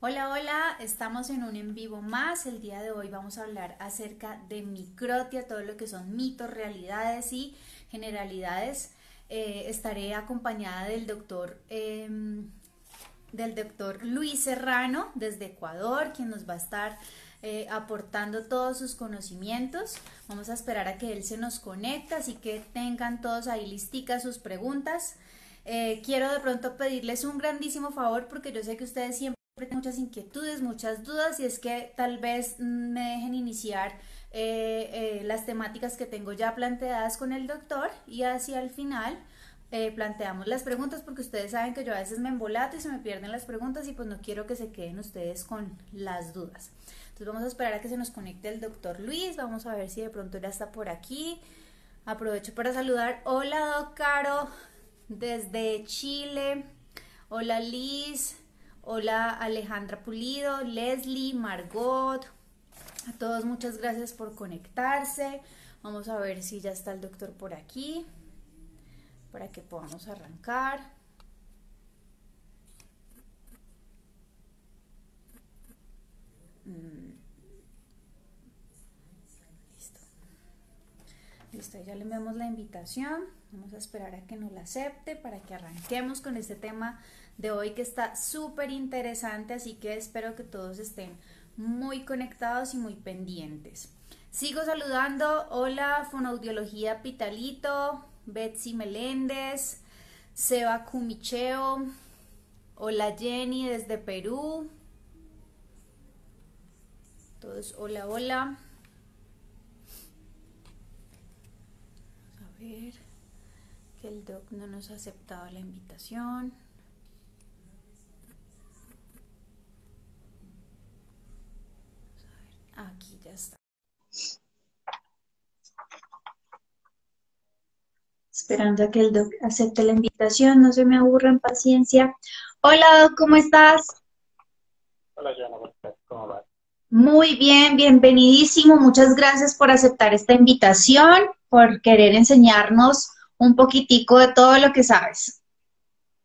Hola, hola, estamos en un en vivo más. El día de hoy vamos a hablar acerca de microtia, todo lo que son mitos, realidades y generalidades. Estaré acompañada del doctor Luis Serrano desde Ecuador, quien nos va a estar aportando todos sus conocimientos. Vamos a esperar a que él se nos conecte, así que tengan todos ahí listicas sus preguntas. Quiero de pronto pedirles un grandísimo favor porque yo sé que ustedes siempre tienen muchas inquietudes, muchas dudas y es que tal vez me dejen iniciar las temáticas que tengo ya planteadas con el doctor y hacia el final planteamos las preguntas porque ustedes saben que yo a veces me embolato y se me pierden las preguntas y pues no quiero que se queden ustedes con las dudas. Entonces vamos a esperar a que se nos conecte el doctor Luis, vamos a ver si de pronto ya está por aquí. Aprovecho para saludar. Hola, Doc Caro, desde Chile. Hola, Liz. Hola, Alejandra Pulido, Leslie, Margot. A todos muchas gracias por conectarse. Vamos a ver si ya está el doctor por aquí para que podamos arrancar. Listo. Listo, ya le enviamos la invitación. Vamos a esperar a que nos la acepte para que arranquemos con este tema de hoy que está súper interesante, así que espero que todos estén muy conectados y muy pendientes. Sigo saludando. Hola, Fonoaudiología Pitalito, Betsy Meléndez, Seba Cumicheo. Hola, Jenny desde Perú. Todos, hola, hola. A ver, que el doc no nos ha aceptado la invitación. Aquí ya está. Esperando a que el doc acepte la invitación, no se me aburran, paciencia. Hola, doc, ¿cómo estás? Hola, Joana, ¿cómo vas? Muy bien, bienvenidísimo. Muchas gracias por aceptar esta invitación, por querer enseñarnos un poquitico de todo lo que sabes.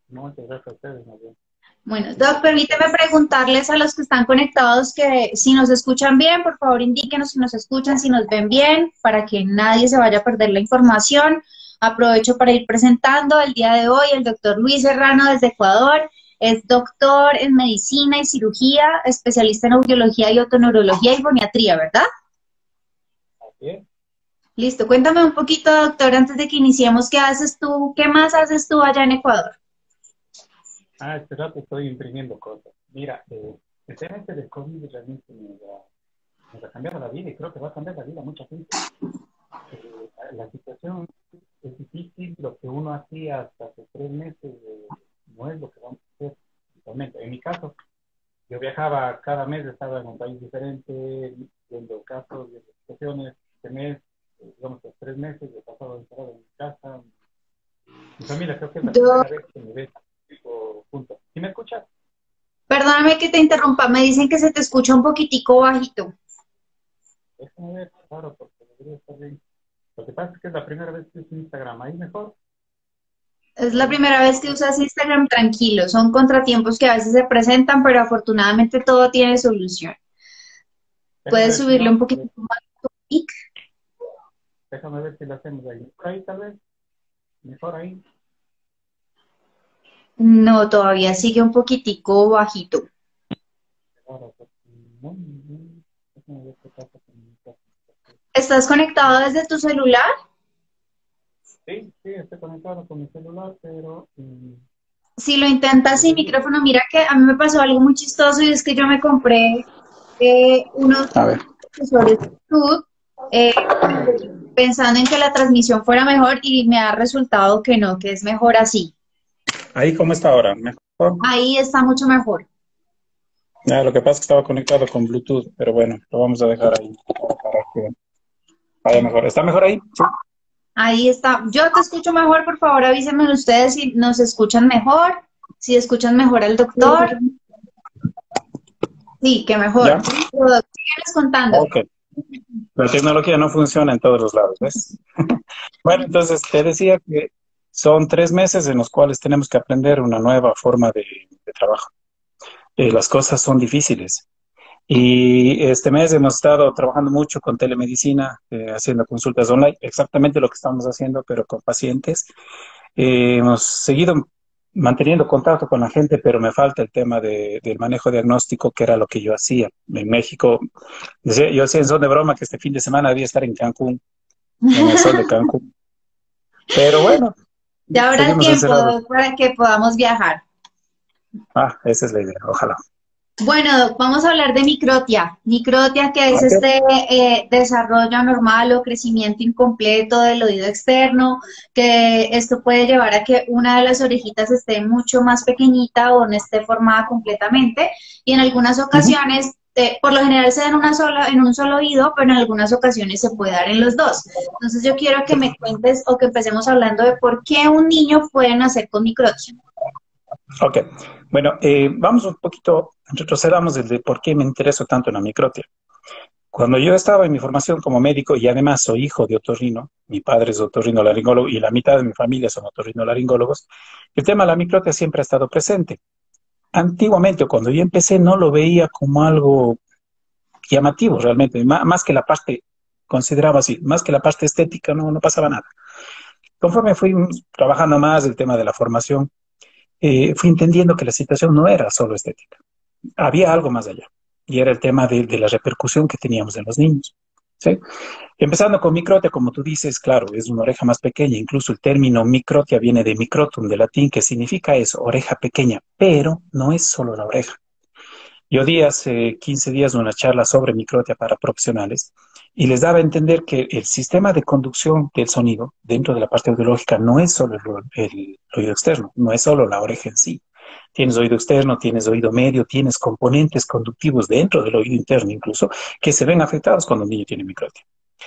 Muchas gracias a ustedes, más bien. Bueno, Un Doc, placer. permíteme preguntarles a los que están conectados que si nos escuchan bien, por favor indíquenos si nos escuchan, si nos ven bien, para que nadie se vaya a perder la información. Aprovecho para ir presentando el día de hoy el doctor Luis Serrano desde Ecuador. Es doctor en medicina y cirugía, especialista en audiología y otoneurología y foniatría, ¿verdad? Así es. Listo, cuéntame un poquito, doctor, antes de que iniciemos, ¿qué haces tú? ¿Qué más haces tú allá en Ecuador? Este rato estoy imprimiendo cosas. Mira, el tema este del COVID realmente nos ha cambiado la vida y creo que va a cambiar la vida a mucha gente. La situación es difícil, lo que uno hacía hasta hace 3 meses no es lo que vamos a hacer actualmente. En mi caso, yo viajaba cada mes, estaba en un país diferente, viendo casos, viendo situaciones. Este mes, digamos, los 3 meses, he pasado encerrado en mi casa. Mi familia creo que es la primera vez que me ve juntos. ¿Sí me escuchas? Perdóname que te interrumpa, me dicen que se te escucha un poquitico bajito. Déjame ver, claro, porque debería estar bien. Lo que pasa es que es la primera vez que uso Instagram. Ahí mejor. Es la Ahí, primera vez que usas Instagram, tranquilo. Son contratiempos que a veces se presentan, pero afortunadamente todo tiene solución. déjame Puedes ver si subirle no. un poquitico más tu mic. Déjame ver si lo hacemos ahí. Por ahí tal vez. Mejor ahí. No, todavía sigue un poquitico bajito. Ahora, pues, no, no, déjame ver qué pasa con mi casa. ¿Estás conectado desde tu celular? Sí, sí, estoy conectado con mi celular, pero Si lo intentas sin debería. micrófono, mira que a mí me pasó algo muy chistoso y es que yo me compré unos A ver, accesorios Bluetooth eh, pensando en que la transmisión fuera mejor y me ha resultado que no, que es mejor así. ahí cómo está ahora, mejor. Ahí está mucho mejor. Lo que pasa es que estaba conectado con Bluetooth, pero bueno, lo vamos a dejar ahí para que vaya mejor. ¿Está mejor ahí? Sí. Ahí está. Yo te escucho mejor, por favor avísenme ustedes si nos escuchan mejor, si escuchan mejor al doctor. Sí, que ¿Ya? mejor. Listo, doc, síguenos contando. Ok. La tecnología no funciona en todos los lados, ¿ves? Bueno, entonces te decía que son 3 meses en los cuales tenemos que aprender una nueva forma de trabajo. las cosas son difíciles. Y este mes hemos estado trabajando mucho con telemedicina, haciendo consultas online, exactamente lo que estamos haciendo, pero con pacientes. Hemos seguido manteniendo contacto con la gente, pero me falta el tema del manejo diagnóstico, que era lo que yo hacía. En México, yo decía en son de broma que este fin de semana debía estar en Cancún, en el sol de Cancún. Pero bueno, Ya habrá seguimos tiempo encerrados. para que podamos viajar. Ah, esa es la idea, ojalá. Bueno, Doc, vamos a hablar de microtia. Microtia, que es Ok. este desarrollo anormal o crecimiento incompleto del oído externo, que esto puede llevar a que una de las orejitas esté mucho más pequeñita o no esté formada completamente. Y en algunas Ujú. ocasiones, por lo general se da en un solo oído, pero en algunas ocasiones se puede dar en los dos. Entonces yo quiero que me cuentes o que empecemos hablando de por qué un niño puede nacer con microtia. Ok, bueno, vamos un poquito, retrocedamos desde por qué me intereso tanto en la microtia. Cuando yo estaba en mi formación como médico y además soy hijo de otorrino, mi padre es otorrinolaringólogo y la mitad de mi familia son otorrinolaringólogos, el tema de la microtia siempre ha estado presente. Antiguamente, o cuando yo empecé, no lo veía como algo llamativo realmente, más que la parte, consideraba así, más que la parte estética, no pasaba nada. Conforme fui trabajando más el tema de la formación, fui entendiendo que la situación no era solo estética, había algo más allá, y era el tema de la repercusión que teníamos en los niños. ¿Sí? Empezando con microtia, como tú dices, claro, es una oreja más pequeña, incluso el término microtia viene de microtum, de latín, que significa eso, oreja pequeña, pero no es solo la oreja. Yo di hace 15 días una charla sobre microtia para profesionales y les daba a entender que el sistema de conducción del sonido dentro de la parte audiológica no es solo el oído externo, no es solo la oreja en sí. Tienes oído externo, tienes oído medio, tienes componentes conductivos dentro del oído interno incluso que se ven afectados cuando un niño tiene microtia.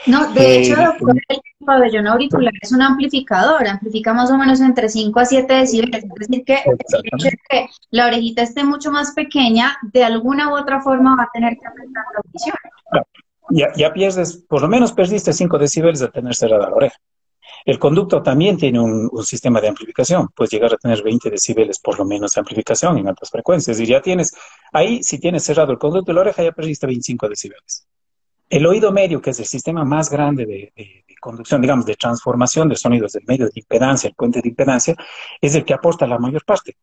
No, de hecho, El- doctor, el pabellón auricular es un amplificador, amplifica más o menos entre 5 a 7 decibeles, es decir, que el hecho de exactamente. que la orejita esté mucho más pequeña, de alguna u otra forma va a tener que afectar la audición. Claro, ya pierdes, por lo menos perdiste 5 decibeles de tener cerrada la oreja. El conducto también tiene un sistema de amplificación, puedes llegar a tener 20 decibeles por lo menos de amplificación en altas frecuencias. Y ya tienes, ahí si tienes cerrado el conducto de la oreja ya perdiste 25 decibeles. El oído medio, que es el sistema más grande de conducción, digamos, de transformación de sonidos del medio de impedancia, el puente de impedancia, es el que aporta la mayor parte.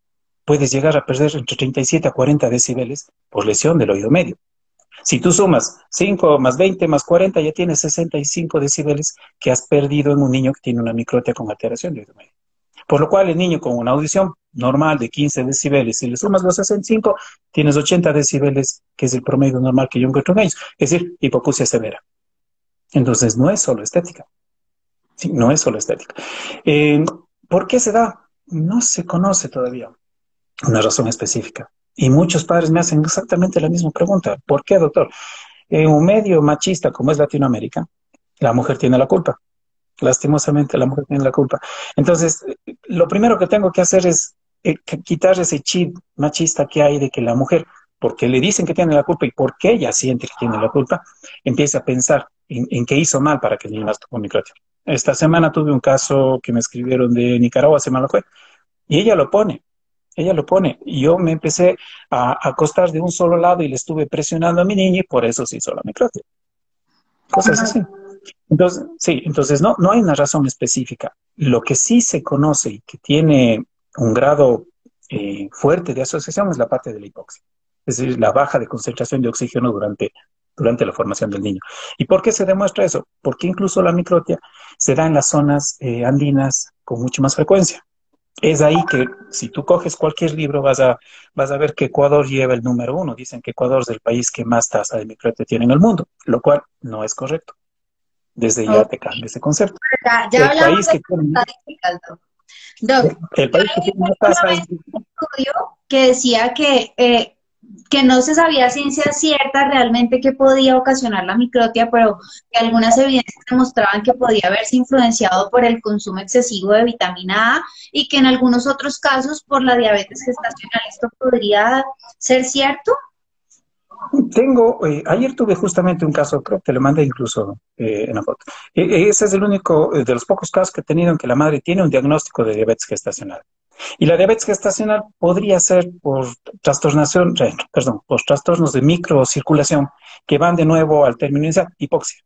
Puedes llegar a perder entre 37 a 40 decibeles por lesión del oído medio. Si tú sumas 5 más 20 más 40, ya tienes 65 decibeles que has perdido en un niño que tiene una microtia con alteración de oído medio. Por lo cual, el niño con una audición normal de 15 decibeles, si le sumas los 65, tienes 80 decibeles, que es el promedio normal que yo encuentro en ellos. Es decir, hipoacusia severa. Entonces, no es solo estética. Sí, no es solo estética. Eh, ¿Por qué se da? No se conoce todavía una razón específica. Y muchos padres me hacen exactamente la misma pregunta. ¿Por qué, doctor? En un medio machista como es Latinoamérica, la mujer tiene la culpa. Lastimosamente, la mujer tiene la culpa. Entonces, lo primero que tengo que hacer es quitar ese chip machista que hay de que la mujer, porque le dicen que tiene la culpa y porque ella siente que tiene la culpa, empieza a pensar en qué hizo mal para que el niño nazca con microtia. Esta semana tuve un caso que me escribieron de Nicaragua, se me lo fue, y ella lo pone. Y yo me empecé a acostar de un solo lado y le estuve presionando a mi niña y por eso se hizo la microtia. Cosas así. Entonces, sí, entonces no hay una razón específica. Lo que sí se conoce y que tiene un grado fuerte de asociación es la parte de la hipoxia, es decir, la baja de concentración de oxígeno durante la formación del niño. ¿Y por qué se demuestra eso? Porque incluso la microtia se da en las zonas andinas con mucha más frecuencia. Es ahí que si tú coges cualquier libro vas a ver que Ecuador lleva el número uno. Dicen que Ecuador es el país que más tasa de microtia tiene en el mundo, lo cual no es correcto. Desde ya Ok, te cambia ese concepto. ya El hablamos país de que tiene, estadísticas, Doc. Doc, el yo país que leí tiene más alguna tasa vez es... un estudio que decía que no se sabía a ciencia cierta realmente qué podía ocasionar la microtia, pero que algunas evidencias demostraban que podía haberse influenciado por el consumo excesivo de vitamina A y que en algunos otros casos por la diabetes gestacional. ¿Esto podría ser cierto? Ayer tuve justamente un caso, creo que te lo mandé incluso en la foto. Ese es el único de los pocos casos que he tenido en que la madre tiene un diagnóstico de diabetes gestacional. Y la diabetes gestacional podría ser por por trastornos de microcirculación que van de nuevo al término inicial, hipoxia.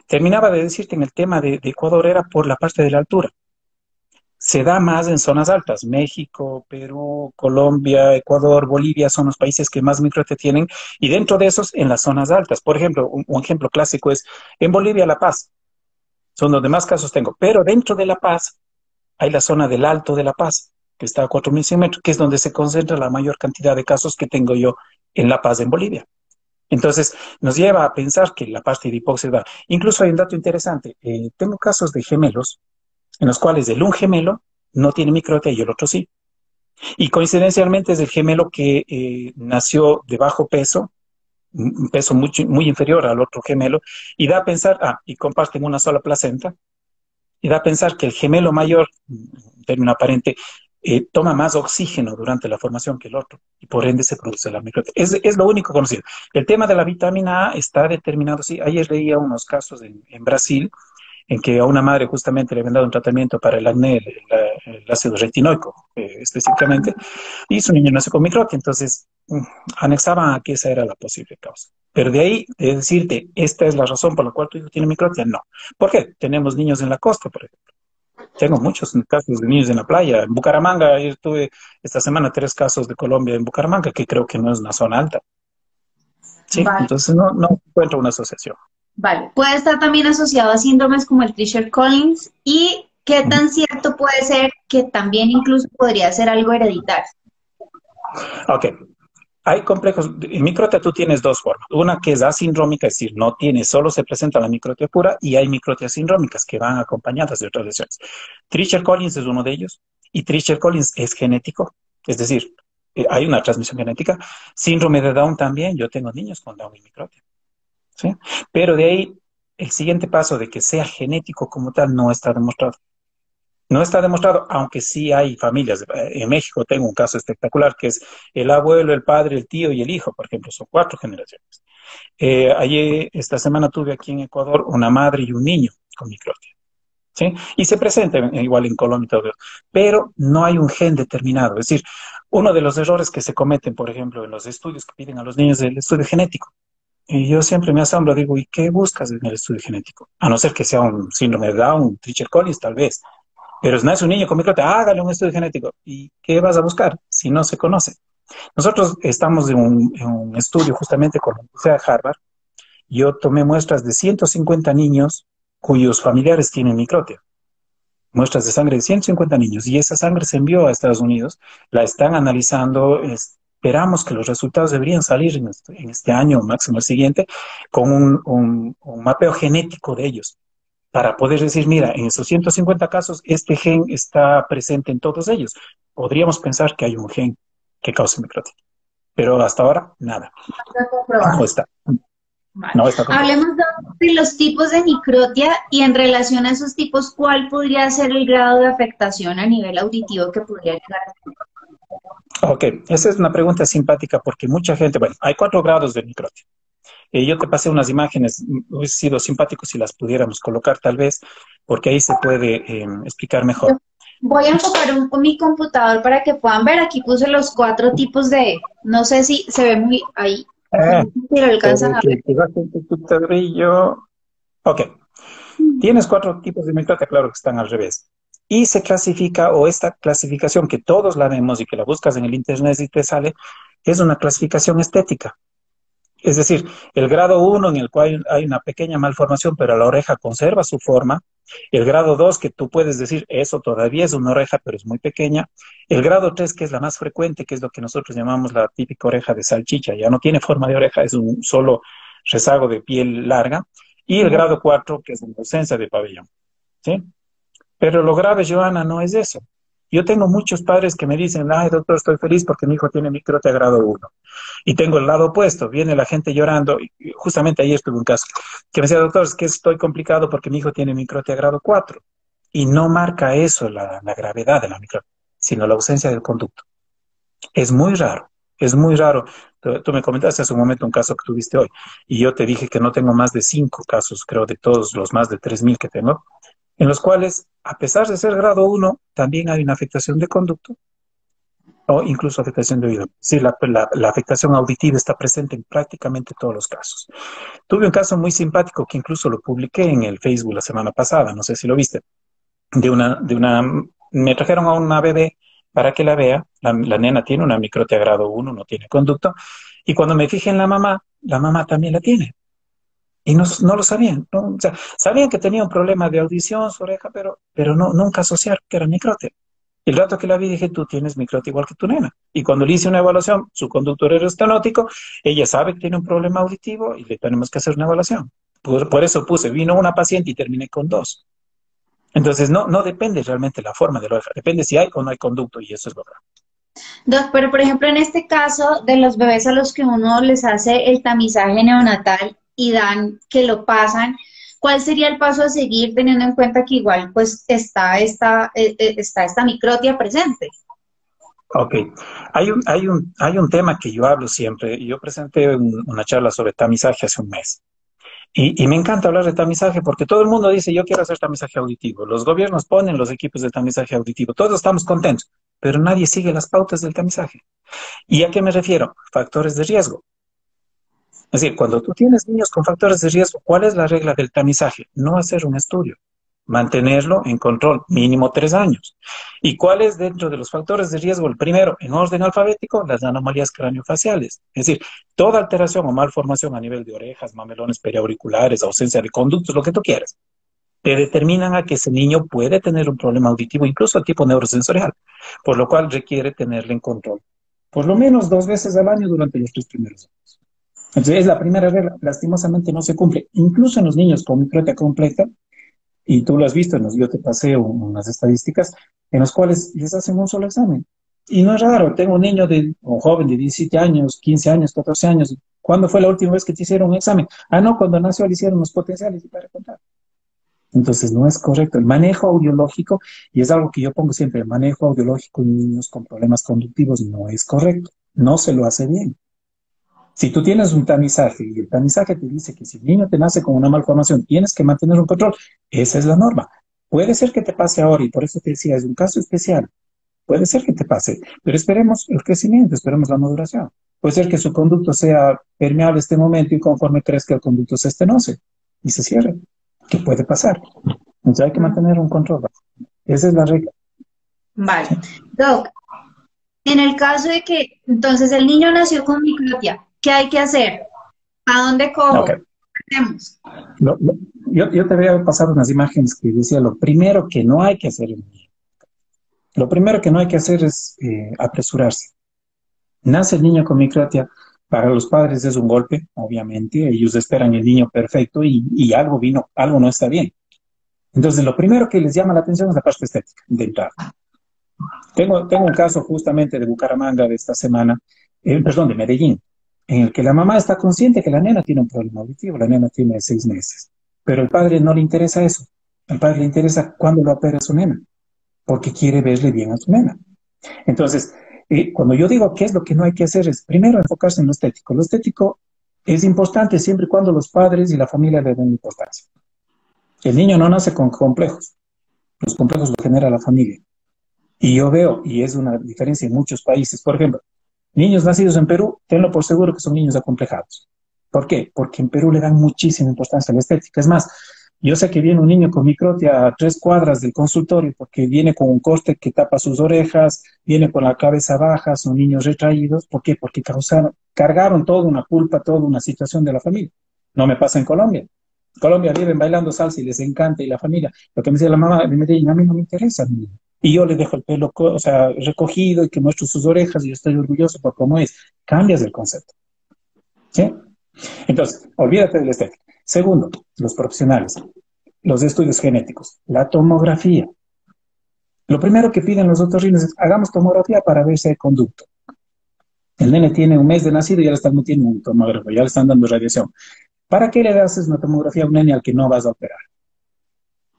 Terminaba de decirte en el tema de Ecuador era por la parte de la altura. Se da más en zonas altas. México, Perú, Colombia, Ecuador, Bolivia son los países que más microtia tienen y dentro de esos en las zonas altas. Por ejemplo, un ejemplo clásico es en Bolivia, La Paz, son donde más casos tengo, pero dentro de La Paz hay la zona del Alto de La Paz, que está a 4.100 metros, que es donde se concentra la mayor cantidad de casos que tengo yo en La Paz, en Bolivia. Entonces, nos lleva a pensar que la parte de hipoxia va. Incluso hay un dato interesante. Tengo casos de gemelos en los cuales el un gemelo no tiene microtia y el otro sí. Y coincidencialmente es el gemelo que nació de bajo peso, un peso muy inferior al otro gemelo, y da a pensar, y comparten una sola placenta, y da a pensar que el gemelo mayor, en término aparente, toma más oxígeno durante la formación que el otro, y por ende se produce la microtia. Es lo único conocido. El tema de la vitamina A está determinado, sí, ayer leía unos casos en Brasil, en que a una madre justamente le habían dado un tratamiento para el acné, el ácido retinoico específicamente, y su niño nació con microtia, entonces anexaban a que esa era la posible causa. Pero de ahí, de decirte, esta es la razón por la cual tu hijo tiene microtia, no. ¿Por qué? Tenemos niños en la costa, por ejemplo. Tengo muchos casos de niños en la playa. En Bucaramanga, yo tuve esta semana 3 casos de Colombia en Bucaramanga, que creo que no es una zona alta. Sí, Vale, entonces no encuentro una asociación. vale. Puede estar también asociado a síndromes como el Treacher-Collins y qué tan cierto puede ser que también incluso podría ser algo hereditario. Ok, hay complejos. En microtia tú tienes dos formas. Una que es asindrómica, es decir, no tiene, solo se presenta la microtia pura, y hay microtias sindrómicas que van acompañadas de otras lesiones. Treacher-Collins es uno de ellos, y Treacher-Collins es genético, es decir, hay una transmisión genética. Síndrome de Down también, yo tengo niños con Down y microtia, ¿sí? Pero de ahí, el siguiente paso de que sea genético como tal no está demostrado. No está demostrado, aunque sí hay familias. En México tengo un caso espectacular que es el abuelo, el padre, el tío y el hijo, por ejemplo, son 4 generaciones. Ayer, esta semana tuve aquí en Ecuador una madre y un niño con microtia, ¿sí? Y se presenta igual en Colombia y todo, pero no hay un gen determinado. Es decir, uno de los errores que se cometen, por ejemplo, en los estudios que piden a los niños es el estudio genético. Y yo siempre me asombro, digo, ¿y qué buscas en el estudio genético? A no ser que sea un síndrome de Down, un Treacher-Collins, tal vez. Pero si nace un niño con microtia, hágale un estudio genético. ¿Y qué vas a buscar si no se conoce? Nosotros estamos en un estudio justamente con la Universidad de Harvard. Yo tomé muestras de 150 niños cuyos familiares tienen microtia. Muestras de sangre de 150 niños. Y esa sangre se envió a Estados Unidos. La están analizando. Esperamos que los resultados deberían salir en este año, máximo el siguiente, con un mapeo genético de ellos para poder decir, mira, en esos 150 casos, este gen está presente en todos ellos. Podríamos pensar que hay un gen que causa microtia, pero hasta ahora, nada. Está comprobado. No está. Vale. No está comprobado. Hablemos de los tipos de microtia y en relación a esos tipos, ¿cuál podría ser el grado de afectación a nivel auditivo que podría llegar a tener? Ok, esa es una pregunta simpática porque mucha gente, bueno, hay 4 grados de microtia. Yo te pasé unas imágenes, hubiese sido simpático si las pudiéramos colocar tal vez, porque ahí se puede explicar mejor. Voy a enfocar mi computador para que puedan ver. Aquí puse los 4 tipos de, no sé si se ve muy ahí, Ah, si lo alcanzan a ver. que baje un poquito el brillo. Ok, tienes 4 tipos de microtia, claro que están al revés. Y se clasifica, o esta clasificación que todos la vemos y que la buscas en el internet y te sale, es una clasificación estética. Es decir, el grado 1 en el cual hay una pequeña malformación, pero la oreja conserva su forma. El grado 2 que tú puedes decir, eso todavía es una oreja, pero es muy pequeña. El grado 3 que es la más frecuente, que es lo que nosotros llamamos la típica oreja de salchicha, ya no tiene forma de oreja, es un solo rezago de piel larga. Y el grado 4 que es la ausencia de pabellón, ¿sí? Pero lo grave, Joana, no es eso. Yo tengo muchos padres que me dicen, ay, doctor, estoy feliz porque mi hijo tiene microtia grado 1. Y tengo el lado opuesto, viene la gente llorando. Y justamente ayer tuve un caso que me decía, doctor, es que estoy complicado porque mi hijo tiene microtia grado 4. Y no marca eso la gravedad de la microtia, sino la ausencia del conducto. Es muy raro, es muy raro. Tú me comentaste hace un momento un caso que tuviste hoy, y yo te dije que no tengo más de 5 casos, creo, de todos los más de 3.000 que tengo. en los cuales, a pesar de ser grado 1, también hay una afectación de conducto o incluso afectación de oído. Sí, la afectación auditiva está presente en prácticamente todos los casos. Tuve un caso muy simpático que incluso lo publiqué en el Facebook la semana pasada, no sé si lo viste, me trajeron a una bebé para que la vea. La nena tiene una microtia grado 1, no tiene conducto, y cuando me fijé en la mamá también la tiene. Y no lo sabían, ¿no? O sea, sabían que tenía un problema de audición, su oreja, pero no, nunca asociaron que era microtia. El rato que la vi dije, tú tienes microtia igual que tu nena. Y cuando le hice una evaluación, su conductor era estenótico, ella sabe que tiene un problema auditivo y le tenemos que hacer una evaluación. Por eso vino una paciente y terminé con 2. Entonces, no depende realmente la forma de la oreja, depende si hay o no hay conducto, y eso es verdad. Doc, pero por ejemplo, en este caso de los bebés a los que uno les hace el tamizaje neonatal y dan que lo pasan, ¿cuál sería el paso a seguir teniendo en cuenta que igual pues está esta microtia presente? Ok, hay un tema que yo hablo siempre. Yo presenté una charla sobre tamizaje hace un mes. Y me encanta hablar de tamizaje porque todo el mundo dice, yo quiero hacer tamizaje auditivo. Los gobiernos ponen los equipos de tamizaje auditivo. Todos estamos contentos, pero nadie sigue las pautas del tamizaje. ¿Y a qué me refiero? Factores de riesgo. Es decir, cuando tú tienes niños con factores de riesgo, ¿cuál es la regla del tamizaje? No hacer un estudio, mantenerlo en control, mínimo 3 años. ¿Y cuál es dentro de los factores de riesgo? El primero, en orden alfabético, las anomalías craniofaciales. Es decir, toda alteración o malformación a nivel de orejas, mamelones periauriculares, ausencia de conductos, lo que tú quieras, te determinan a que ese niño puede tener un problema auditivo, incluso a tipo neurosensorial, por lo cual requiere tenerlo en control por lo menos 2 veces al año durante los 3 primeros años. Entonces, la primera regla, lastimosamente, no se cumple. Incluso en los niños con microtia completa, y tú lo has visto, yo te pasé unas estadísticas en las cuales les hacen un solo examen. Y no es raro, tengo un joven de 17 años, 15 años, 14 años. ¿Cuándo fue la última vez que te hicieron un examen? Ah, no, cuando nació le hicieron los potenciales y para contar. Entonces, no es correcto. El manejo audiológico, y es algo que yo pongo siempre, el manejo audiológico en niños con problemas conductivos no es correcto. No se lo hace bien. Si tú tienes un tamizaje y el tamizaje te dice que si el niño te nace con una malformación, tienes que mantener un control, esa es la norma. Puede ser que te pase ahora, y por eso te decía, es un caso especial. Puede ser que te pase, pero esperemos el crecimiento, esperemos la maduración. Puede ser que su conducto sea permeable este momento y conforme crezca el conducto se estenose y se cierre. ¿Qué puede pasar? Entonces hay que mantener un control. Esa es la regla. Vale. Doc, en el caso de que entonces el niño nació con microtia, ¿qué hay que hacer? ¿A dónde cojo? Okay. ¿Qué hacemos? Yo te voy a pasar unas imágenes que decía lo primero que no hay que hacer en el niño. Lo primero que no hay que hacer es apresurarse. Nace el niño con microtia, para los padres es un golpe, obviamente, ellos esperan el niño perfecto y algo no está bien. Entonces, lo primero que les llama la atención es la parte estética, de entrada. Tengo un caso justamente de Bucaramanga de esta semana, de Medellín, en el que la mamá está consciente que la nena tiene un problema auditivo, la nena tiene 6 meses, pero al padre no le interesa eso, al padre le interesa cuándo lo opera su nena, porque quiere verle bien a su nena. Entonces, cuando yo digo qué es lo que no hay que hacer es, primero, enfocarse en lo estético. Lo estético es importante siempre y cuando los padres y la familia le den importancia. El niño no nace con complejos, los complejos lo genera la familia. Y yo veo, y es una diferencia en muchos países, por ejemplo, niños nacidos en Perú, tenlo por seguro que son niños acomplejados. ¿Por qué? Porque en Perú le dan muchísima importancia a la estética. Es más, yo sé que viene un niño con microtia a 3 cuadras del consultorio porque viene con un corte que tapa sus orejas, viene con la cabeza baja, son niños retraídos. ¿Por qué? Porque cargaron toda una culpa, toda una situación de la familia. No me pasa en Colombia. En Colombia viven bailando salsa y les encanta, y la familia. Lo que me decía la mamá de Medellín, a mí no me interesa, niño. Y yo le dejo el pelo, recogido, y que muestro sus orejas, y yo estoy orgulloso por cómo es. Cambias el concepto. ¿Sí? Entonces, olvídate de la estética. Segundo, los profesionales, los estudios genéticos, la tomografía. Lo primero que piden los otorrinos es, hagamos tomografía para ver si hay conducto. El nene tiene un mes de nacido y ya le están metiendo un tomógrafo, ya le están dando radiación. ¿Para qué le haces una tomografía a un nene al que no vas a operar?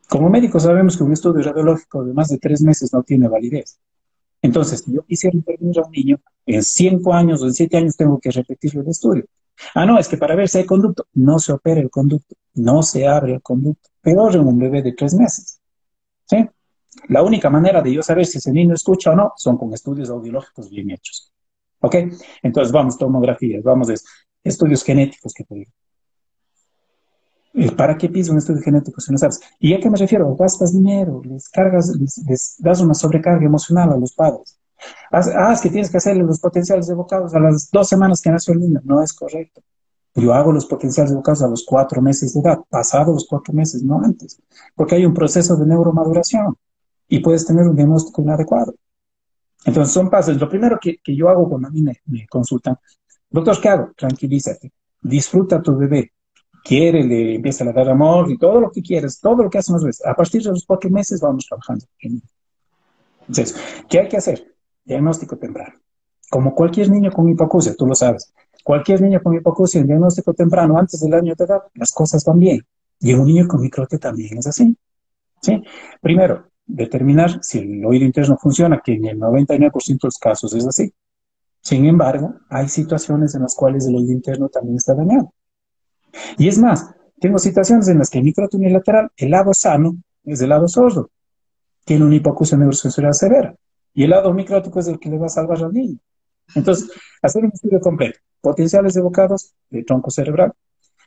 Como médicos sabemos que un estudio radiológico de más de 3 meses no tiene validez. Entonces, si yo quisiera intervenir a un niño, en 5 años o en 7 años tengo que repetirlo el estudio. Ah, no, es que para ver si hay conducto, no se opera el conducto, no se abre el conducto. Peor en un bebé de 3 meses. La única manera de yo saber si ese niño escucha o no son con estudios audiológicos bien hechos. ¿Ok? Entonces vamos, tomografías, vamos, estudios genéticos que te digo. ¿Para qué pides un estudio genético si no sabes? ¿Y a qué me refiero? Gastas dinero, les das una sobrecarga emocional a los padres. Es que tienes que hacerle los potenciales evocados a las 2 semanas que nació el niño. No es correcto. Yo hago los potenciales evocados a los 4 meses de edad, pasados los 4 meses, no antes, porque hay un proceso de neuromaduración y puedes tener un diagnóstico inadecuado. Entonces son pasos. Lo primero que yo hago cuando a mí me consultan, doctor, ¿qué hago? Tranquilízate, disfruta a tu bebé, quiere, le empieza a dar amor y todo lo que quieres, todo lo que hacen los bebés. A partir de los 4 meses vamos trabajando. Entonces, ¿qué hay que hacer? Diagnóstico temprano. Como cualquier niño con hipoacusia, tú lo sabes. Cualquier niño con hipoacusia en diagnóstico temprano, antes del año de edad, las cosas van bien. Y un niño con microtia también es así. ¿Sí? Primero, determinar si el oído interno funciona, que en el 99% de los casos es así. Sin embargo, hay situaciones en las cuales el oído interno también está dañado. Y es más, tengo situaciones en las que el microtia unilateral, el lado sano, es el lado sordo. Tiene una hipoacusia neurosensorial severa. Y el lado micrótico es el que le va a salvar al niño. Entonces, hacer un estudio completo. Potenciales evocados de tronco cerebral,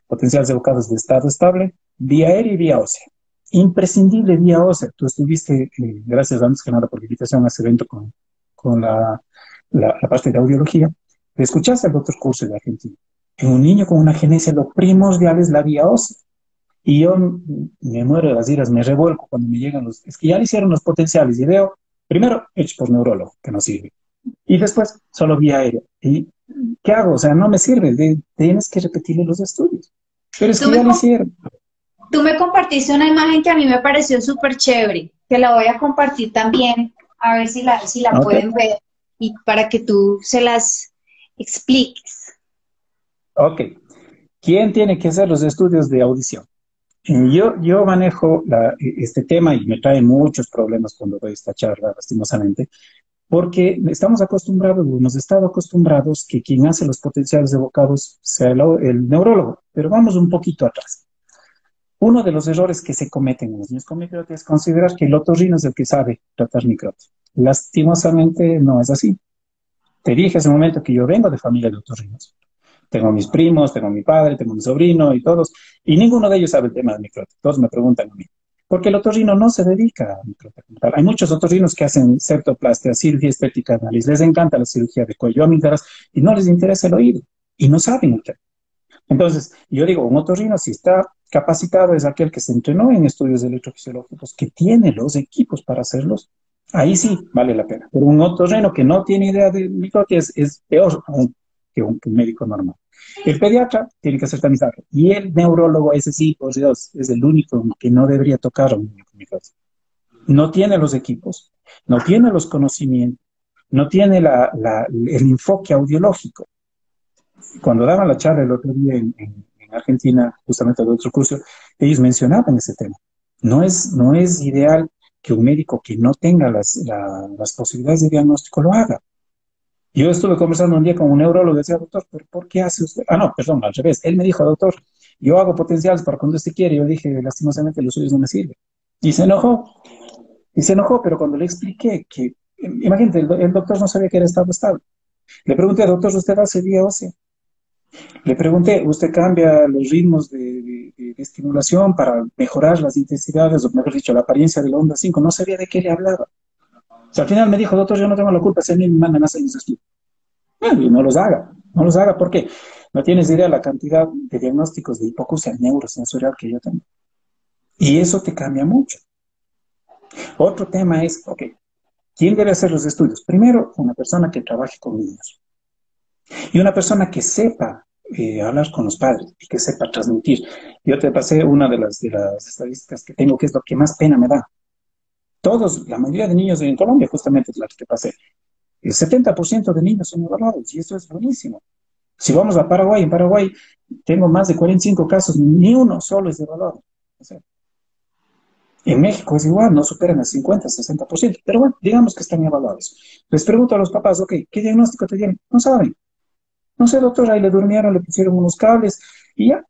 potenciales evocados de estado estable, vía aérea y vía ósea. Imprescindible vía ósea. Tú estuviste, gracias antes que nada por la invitación a ese evento con la parte de audiología. Escuchaste al doctor Curso de Argentina. En un niño con una genesia lo primordial es la vía ósea. Y yo me muero de las iras, me revuelco cuando me llegan los... Es que ya le hicieron los potenciales y veo, primero, hecho por neurólogo, que no sirve. Y después, solo vía aérea. ¿Y qué hago? O sea, no me sirve. Tienes que repetirle los estudios. Pero es que ya lo hicieron. Tú me compartiste una imagen que a mí me pareció súper chévere, que la voy a compartir también, a ver si la Okay. pueden ver, y para que tú se las expliques. Ok. ¿Quién tiene que hacer los estudios de audición? Yo manejo este tema y me trae muchos problemas cuando doy esta charla, lastimosamente, porque hemos estado acostumbrados que quien hace los potenciales evocados sea el neurólogo, pero vamos un poquito atrás. Uno de los errores que se cometen en los niños con microtia es considerar que el otorrino es el que sabe tratar microtia. Lastimosamente no es así. Te dije hace un momento que yo vengo de familia de otorrinos. Tengo mis primos, tengo mi padre, tengo mi sobrino y todos, y ninguno de ellos sabe el tema de microtia. Todos me preguntan a mí. Porque el otorrino no se dedica a microtia como tal. Hay muchos otorrinos que hacen septoplastia, cirugía estética, análisis. Les encanta la cirugía de cuello, amígdalas, y no les interesa el oído. Y no saben el tema. Entonces, yo digo, un otorrino, si está capacitado, es aquel que se entrenó en estudios electrofisiológicos, que tiene los equipos para hacerlos. Ahí sí vale la pena. Pero un otorrino que no tiene idea de microtia es peor aún que un médico normal. El pediatra tiene que hacer tamizaje. Y el neurólogo, ese sí, por Dios, es el único que no debería tocar a un niño con microtia. No tiene los equipos, no tiene los conocimientos, no tiene el enfoque audiológico. Cuando daban la charla el otro día en Argentina, justamente el otro curso, ellos mencionaban ese tema. No es ideal que un médico que no tenga las posibilidades de diagnóstico lo haga. Yo estuve conversando un día con un neurólogo y decía, doctor, ¿pero por qué hace usted? Ah, no, perdón, al revés. Él me dijo, doctor, yo hago potenciales para cuando usted quiere. Yo dije, lastimosamente, los suyos no me sirven. Y se enojó. Pero cuando le expliqué que, imagínate, el doctor no sabía que era estado estable. Le pregunté, doctor, ¿usted hace vía ósea? Le pregunté, ¿usted cambia los ritmos de estimulación para mejorar las intensidades, o mejor dicho, la apariencia de la onda 5? No sabía de qué le hablaba. O sea, al final me dijo, doctor, yo no tengo la culpa, si a mí me mandan a hacer los estudios. Bueno, y no los haga, porque no tienes idea la cantidad de diagnósticos de hipoacusia neurosensorial que yo tengo. Y eso te cambia mucho. Otro tema es, ok, ¿quién debe hacer los estudios? Primero, una persona que trabaje con niños. Y una persona que sepa hablar con los padres y que sepa transmitir. Yo te pasé una de las estadísticas que tengo, que es lo que más pena me da. La mayoría de niños en Colombia, justamente es la que te pasé, el 70% de niños son evaluados y eso es buenísimo. Si vamos a Paraguay, en Paraguay tengo más de 45 casos, ni uno solo es evaluado. O sea, en México es igual, no superan el 50, 60%, pero bueno, digamos que están evaluados. Les pregunto a los papás, ok, ¿qué diagnóstico te dieron? No saben. No sé, doctor, ahí le durmieron, le pusieron unos cables y ya.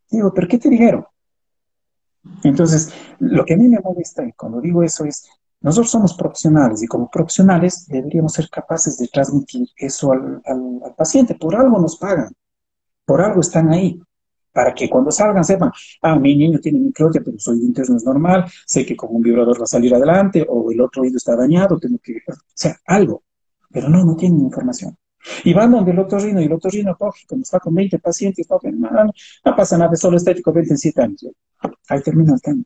Digo, ¿pero qué te dijeron? Entonces, lo que a mí me molesta, y cuando digo eso es, Nosotros somos profesionales y como profesionales deberíamos ser capaces de transmitir eso al paciente. Por algo nos pagan, por algo están ahí, para que cuando salgan sepan, mi niño tiene microtia, pero su oído interno es normal, sé que con un vibrador va a salir adelante, o el otro oído está dañado, tengo que, o sea, algo, pero no tienen información. Y van donde el otorrino, y el otorrino coge, como está con 20 pacientes, no pasa nada, es solo estético, 27 años. Ahí termina el tema.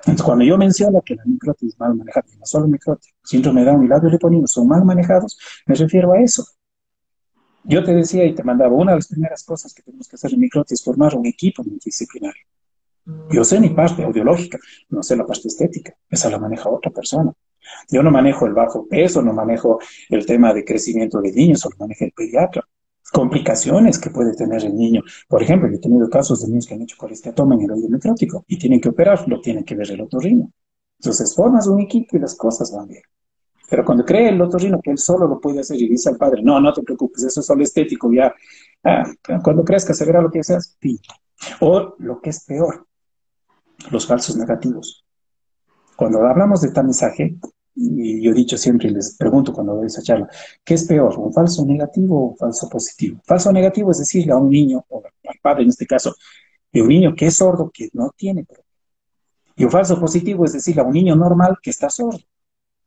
Entonces, cuando yo menciono que la microtia es mal manejada, no solo microtia, síndrome de Down y labio leporino son mal manejados, me refiero a eso. Yo te decía y te mandaba, una de las primeras cosas que tenemos que hacer en microtia es formar un equipo multidisciplinario. Yo sé mi parte audiológica, no sé la parte estética, esa la maneja otra persona. Yo no manejo el bajo peso, no manejo el tema de crecimiento de niños, solo maneja el pediatra. Complicaciones que puede tener el niño. Por ejemplo, yo he tenido casos de niños que han hecho colesteatoma en el oído micrótico y tienen que operar, lo tienen que ver el otorrino. Entonces formas un equipo y las cosas van bien. Pero cuando cree el otorrino que él solo lo puede hacer y dice al padre, no te preocupes, eso es solo estético, ya, cuando crezca se verá lo que seas, pinta. O lo que es peor, los falsos negativos. Cuando hablamos de tamizaje, y yo he dicho siempre y les pregunto cuando doy esa charla, ¿qué es peor, un falso negativo o un falso positivo? Falso negativo es decirle a un niño, o al padre en este caso, de un niño que es sordo, que no tiene problema. Y un falso positivo es decirle a un niño normal que está sordo.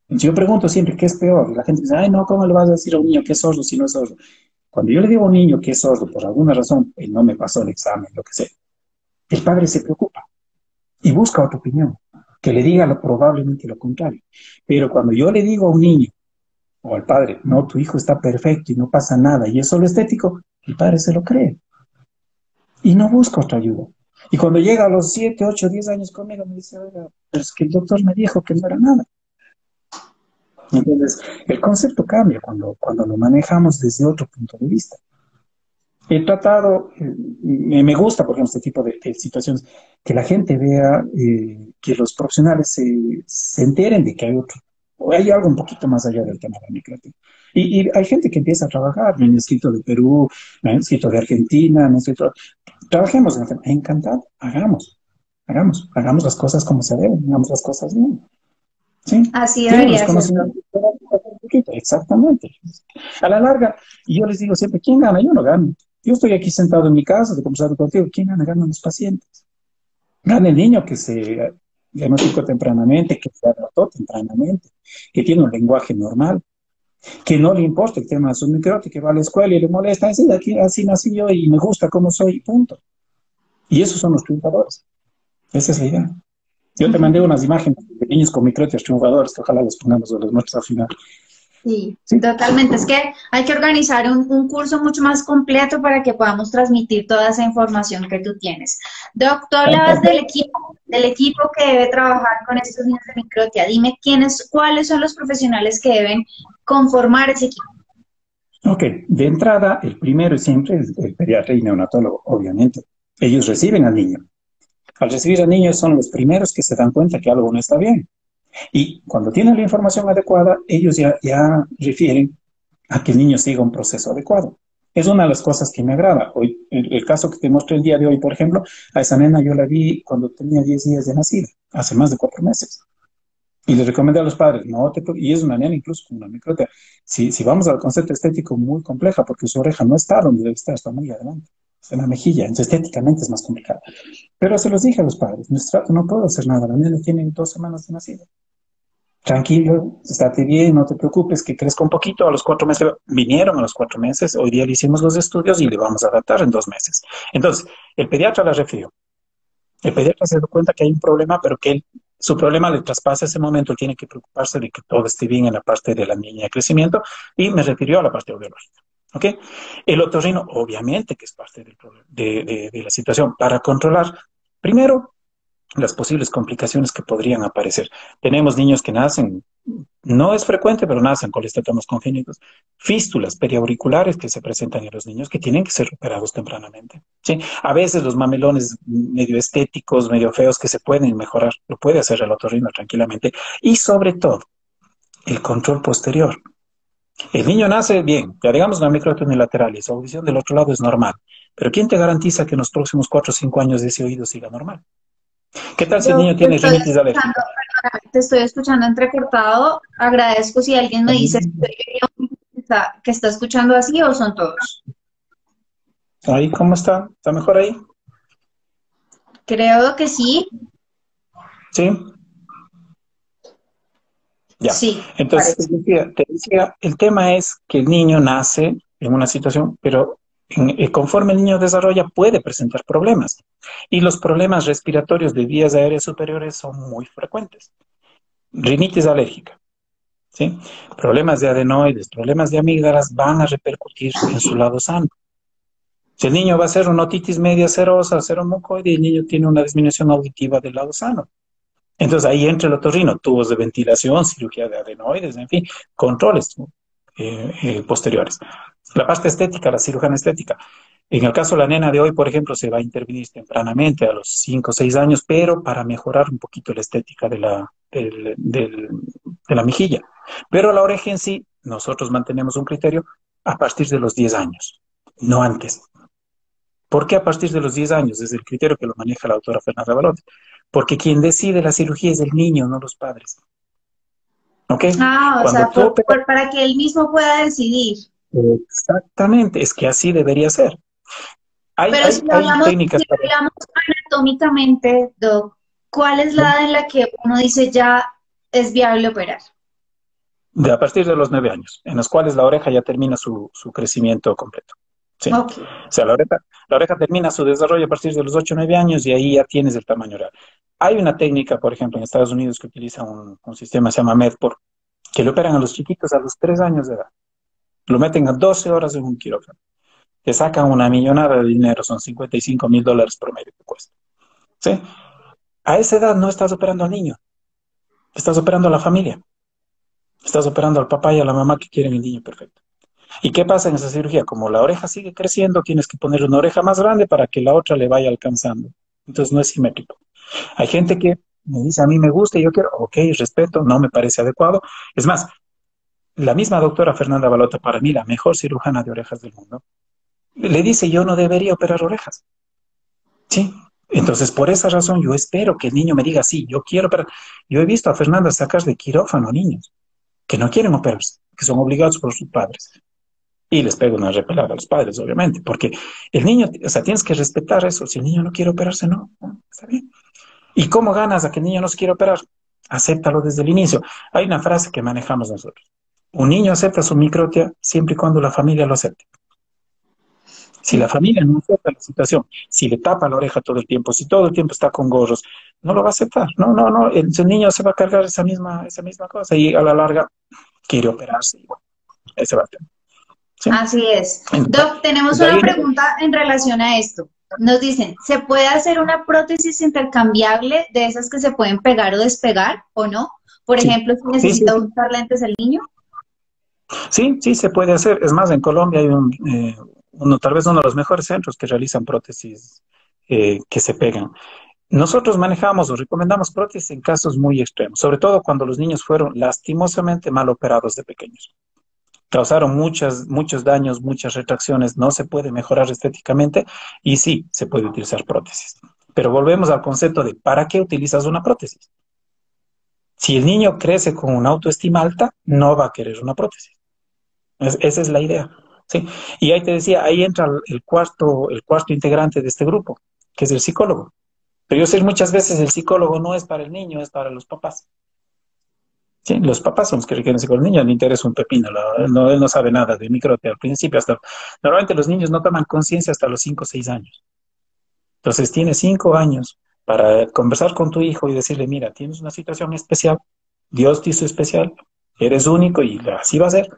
Entonces yo pregunto siempre, ¿qué es peor? Y la gente dice, no, ¿cómo le vas a decir a un niño que es sordo si no es sordo? Cuando yo le digo a un niño que es sordo, por alguna razón, él no me pasó el examen, lo que sea, el padre se preocupa y busca otra opinión, que le diga probablemente lo contrario. Pero cuando yo le digo a un niño o al padre, no, tu hijo está perfecto y no pasa nada y es solo estético, el padre se lo cree y no busca otra ayuda. Y cuando llega a los 7, 8, 10 años conmigo, me dice, oiga, pero es que el doctor me dijo que no era nada. Entonces, el concepto cambia cuando lo manejamos desde otro punto de vista. He tratado, me gusta, por ejemplo, este tipo de situaciones, que la gente vea, que los profesionales se enteren de que hay otro, o hay algo un poquito más allá del tema de la microtia. Y hay gente que empieza a trabajar, me han escrito de Perú, me han escrito de Argentina, me han escrito, trabajemos en el tema, encantado, hagamos las cosas como se deben, hagamos las cosas bien. ¿Sí? Así Tienen los debería ser. conocimientos, exactamente. A la larga, y yo les digo siempre, ¿quién gana? Yo no gano. Yo estoy aquí sentado en mi casa, de conversar contigo. ¿Quién gana? Ganan los pacientes. Gana el niño que se diagnosticó tempranamente, que se adaptó tempranamente, que tiene un lenguaje normal, que no le importa el tema de su microtia, que va a la escuela y le molesta, así nací yo y me gusta cómo soy, punto. Y esos son los triunfadores. Esa es la idea. Yo te mandé unas imágenes de niños con microtias triunfadores, que ojalá los pongamos o los muestres al final. Sí, Sí. totalmente. Es que hay que organizar un curso mucho más completo para que podamos transmitir toda esa información que tú tienes. Doctor, hablabas del equipo que debe trabajar con estos niños de microtia. Dime cuáles son los profesionales que deben conformar ese equipo. Ok, de entrada, el primero y siempre es el pediatra y neonatólogo, obviamente. Ellos reciben al niño. Al recibir al niño son los primeros que se dan cuenta que algo no está bien. Y cuando tienen la información adecuada, ellos ya refieren a que el niño siga un proceso adecuado. Es una de las cosas que me agrada. Hoy, el caso que te mostré el día de hoy, por ejemplo, a esa nena yo la vi cuando tenía 10 días de nacida, hace más de 4 meses. Y les recomendé a los padres, y es una nena incluso con una microtia. Si vamos al concepto estético, muy compleja, porque su oreja no está donde debe estar, está muy adelante. Está en la mejilla, entonces estéticamente es más complicado. Pero se los dije a los padres, no puedo hacer nada, la nena tiene 2 semanas de nacida. Tranquilo, estate bien, no te preocupes, que crezca un poquito. A los 4 meses, vinieron a los 4 meses, hoy día le hicimos los estudios y le vamos a adaptar en 2 meses. Entonces, el pediatra la refirió. El pediatra se dio cuenta que hay un problema, pero que su problema le traspasa ese momento, él tiene que preocuparse de que todo esté bien en la parte de la niña de crecimiento, y me refirió a la parte audiológica. ¿Ok? El otorrino, obviamente, que es parte del problema, de la situación, para controlar, primero, las posibles complicaciones que podrían aparecer. Tenemos niños que nacen, no es frecuente, pero nacen con estetomas congénitos, fístulas periauriculares que se presentan en los niños que tienen que ser operados tempranamente. ¿Sí? A veces los mamelones medio estéticos, medio feos que se pueden mejorar, lo puede hacer el otorrino tranquilamente. Y sobre todo, el control posterior. El niño nace bien, ya digamos una microtia unilateral y su audición del otro lado es normal. Pero ¿quién te garantiza que en los próximos 4 o 5 años ese oído siga normal? ¿Qué tal si el niño tiene rinitis alérgica? te estoy escuchando entrecortado. Agradezco si alguien me dice que está escuchando así o son todos. Ahí, ¿cómo está? ¿Está mejor ahí? Creo que sí. ¿Sí? Ya. Sí, Entonces, parece. te decía, el tema es que el niño nace en una situación, pero conforme el niño desarrolla puede presentar problemas. Y los problemas respiratorios de vías aéreas superiores son muy frecuentes. Rinitis alérgica, ¿sí? Problemas de adenoides, problemas de amígdalas van a repercutir en su lado sano. Si el niño va a hacer una otitis media serosa, seromucoide, y el niño tiene una disminución auditiva del lado sano. Entonces ahí entra el otorrino, tubos de ventilación, cirugía de adenoides, en fin, controles posteriores. La parte estética, la cirugía estética. En el caso de la nena de hoy, por ejemplo, se va a intervenir tempranamente, a los 5 o 6 años, pero para mejorar un poquito la estética de la mejilla. Pero la oreja en sí, nosotros mantenemos un criterio a partir de los 10 años, no antes. ¿Por qué a partir de los 10 años? Es el criterio que lo maneja la doctora Fernanda Balote. Porque quien decide la cirugía es el niño, no los padres. ¿Ok? Ah, o Cuando sea, tú operas, para que él mismo pueda decidir. exactamente, es que así debería ser. Pero Hay técnicas si hablamos anatómicamente, Doc, ¿cuál es la edad en la que uno dice ya es viable operar? a partir de los 9 años, en los cuales la oreja ya termina su crecimiento completo. Sí. Ok. O sea, la oreja termina su desarrollo a partir de los 8 o 9 años y ahí ya tienes el tamaño real. Hay una técnica, por ejemplo, en Estados Unidos que utiliza un sistema que se llama Medport, que le operan a los chiquitos a los 3 años de edad. Lo meten a 12 horas en un quirófano. Te sacan una millonada de dinero, son $55,000 promedio que cuesta. ¿Sí? A esa edad no estás operando al niño, estás operando a la familia. Estás operando al papá y a la mamá que quieren el niño perfecto. ¿Y qué pasa en esa cirugía? Como la oreja sigue creciendo, tienes que poner una oreja más grande para que la otra le vaya alcanzando. Entonces no es simétrico. Hay gente que me dice, a mí me gusta y yo quiero, ok, respeto, no me parece adecuado. Es más, la misma doctora Fernanda Balota, para mí la mejor cirujana de orejas del mundo, le dice, yo no debería operar orejas. ¿Sí? Entonces, por esa razón, yo espero que el niño me diga, sí, yo quiero operar. Yo he visto a Fernanda sacar de quirófano niños que no quieren operarse, que son obligados por sus padres. Y les pego una repelada a los padres, obviamente, porque el niño, o sea, tienes que respetar eso. Si el niño no quiere operarse, no, está bien. ¿Y cómo ganas a que el niño no se quiera operar? Acéptalo desde el inicio. Hay una frase que manejamos nosotros. Un niño acepta su microtia siempre y cuando la familia lo acepte. Si la familia no acepta la situación, si le tapa la oreja todo el tiempo, si todo el tiempo está con gorros, no lo va a aceptar. No, el niño se va a cargar esa misma cosa y a la larga quiere operarse. Y bueno, ese va a tener. ¿Sí? Así es. Doc, tenemos De una ahí, pregunta en relación a esto. Nos dicen, ¿se puede hacer una prótesis intercambiable de esas que se pueden pegar o despegar o no? Por sí, ejemplo, si sí, necesita usar lentes el niño. sí, se puede hacer. Es más, en Colombia hay tal vez uno de los mejores centros que realizan prótesis que se pegan. Nosotros manejamos o recomendamos prótesis en casos muy extremos, sobre todo cuando los niños fueron lastimosamente mal operados de pequeños. Causaron muchos daños, muchas retracciones, no se puede mejorar estéticamente y sí, se puede utilizar prótesis. Pero volvemos al concepto de ¿para qué utilizas una prótesis? Si el niño crece con una autoestima alta, no va a querer una prótesis. Esa es la idea. ¿Sí? Y ahí te decía, ahí entra el cuarto integrante de este grupo, que es el psicólogo. Pero yo sé muchas veces el psicólogo no es para el niño, es para los papás. Sí, los papás son los que requieren psicólogo. El niño le interesa un pepino, él no sabe nada de microte al principio. Normalmente los niños no toman conciencia hasta los 5 o 6 años. Entonces tienes 5 años para conversar con tu hijo y decirle, mira, tienes una situación especial, Dios te hizo especial, eres único y así va a ser.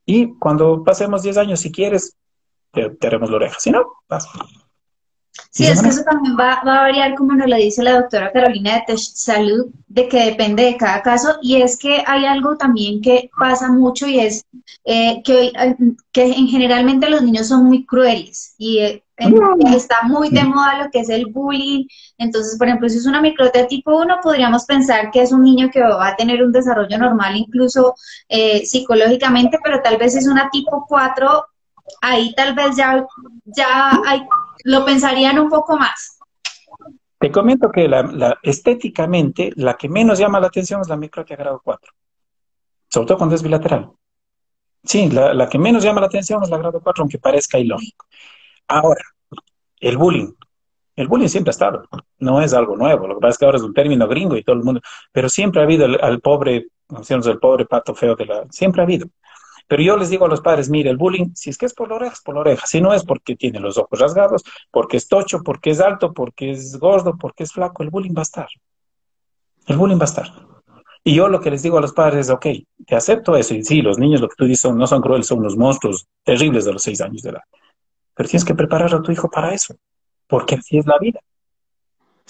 Y cuando pasemos 10 años, si quieres, te haremos la oreja. Si no, vas. Sí, es que eso también va a variar, como nos lo dice la doctora Carolina de Tech Salud, de que depende de cada caso. Y es que hay algo también que pasa mucho y es que generalmente los niños son muy crueles y está muy de moda lo que es el bullying. Entonces, por ejemplo, si es una microtia tipo 1, podríamos pensar que es un niño que va a tener un desarrollo normal, incluso psicológicamente, pero tal vez es una tipo 4, ahí tal vez ya hay, lo pensarían un poco más. Te comento que estéticamente la que menos llama la atención es la microtia grado 4, sobre todo cuando es bilateral. Sí, la que menos llama la atención es la grado 4, aunque parezca ilógico. Ahora, el bullying. El bullying siempre ha estado, no es algo nuevo. Lo que pasa es que ahora es un término gringo y todo el mundo, pero siempre ha habido al pobre, como decíamos, el pobre pato feo siempre ha habido. Pero yo les digo a los padres, mire, el bullying, si es que es por la oreja, es por la oreja. Si no es porque tiene los ojos rasgados, porque es tocho, porque es alto, porque es gordo, porque es flaco, el bullying va a estar. El bullying va a estar. Y yo lo que les digo a los padres es, ok, te acepto eso. Y sí, los niños, lo que tú dices, no son crueles, son unos monstruos terribles de los 6 años de edad. Pero tienes que preparar a tu hijo para eso, porque así es la vida.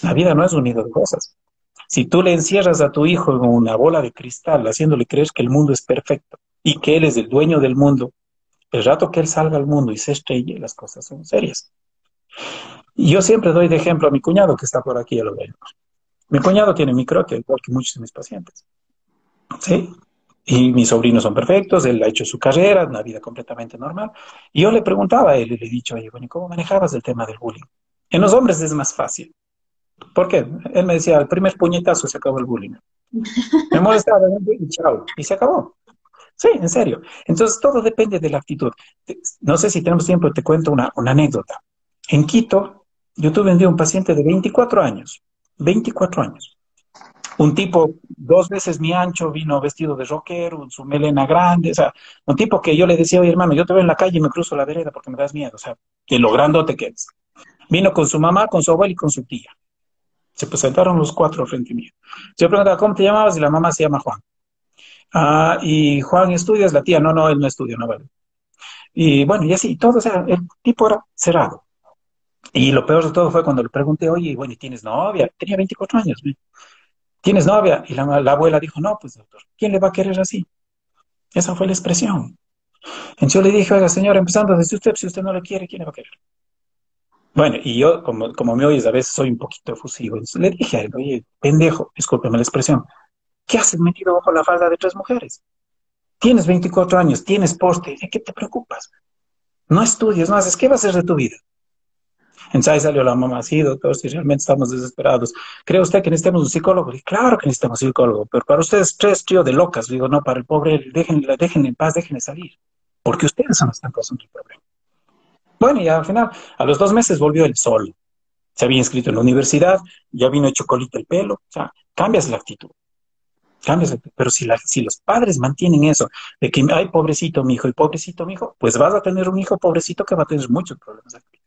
La vida no es un nido de cosas. Si tú le encierras a tu hijo en una bola de cristal, haciéndole creer que el mundo es perfecto y que él es el dueño del mundo, el rato que él salga al mundo y se estrelle, las cosas son serias. Y yo siempre doy de ejemplo a mi cuñado que está por aquí, ya lo veo. Mi cuñado tiene microtia, igual que muchos de mis pacientes. ¿Sí? Y mis sobrinos son perfectos, él ha hecho su carrera, una vida completamente normal. Y yo le preguntaba a él, y le he dicho, oye, bueno, ¿y cómo manejabas el tema del bullying? En los hombres es más fácil. ¿Por qué? Él me decía, el primer puñetazo se acabó el bullying. Me molestaba y chao, y se acabó. Sí, en serio. Entonces, todo depende de la actitud. No sé si tenemos tiempo, te cuento una anécdota. En Quito, yo tuve un día un paciente de 24 años. 24 años. Un tipo 2 veces mi ancho, vino vestido de rockero, su melena grande, o sea, un tipo que yo le decía, oye hermano, yo te veo en la calle y me cruzo la vereda porque me das miedo, o sea, de lo grandote que eres. Vino con su mamá, con su abuela y con su tía. Se presentaron los 4 frente mío. Yo preguntaba, ¿cómo te llamabas? Y la mamá se llama Juan. Ah, y Juan, ¿estudias? La tía, no, no, él no estudia, no vale. Y bueno, y así, todo, o sea, el tipo era cerrado. Y lo peor de todo fue cuando le pregunté, oye, bueno, ¿y tienes novia? Tenía 24 años, ¿sí? ¿Tienes novia? Y la abuela dijo, no, pues doctor, ¿quién le va a querer así? Esa fue la expresión. Entonces yo le dije, oiga, señora, empezando desde usted, si usted no le quiere, ¿quién le va a querer? Bueno, y yo, como me oyes, a veces soy un poquito efusivo. Entonces le dije a él, oye, pendejo, discúlpeme la expresión, ¿qué haces metido bajo la falda de 3 mujeres? Tienes 24 años, tienes poste, ¿de qué te preocupas? No estudias, no haces, ¿qué vas a hacer de tu vida? Entonces ahí salió la mamá, sí, doctor, si realmente estamos desesperados. ¿Cree usted que necesitamos un psicólogo? Y claro que necesitamos un psicólogo, pero para ustedes 3 trío de locas. Digo, no, para el pobre, déjenle en paz, déjenle salir, porque ustedes son los que están causando el problema. Bueno, y al final, a los 2 meses volvió él solo. Se había inscrito en la universidad, ya vino hecho colita el pelo, o sea, cambias la actitud. Pero si los padres mantienen eso, de que, ay, pobrecito mi hijo y pobrecito mi hijo, pues vas a tener un hijo pobrecito que va a tener muchos problemas aquí,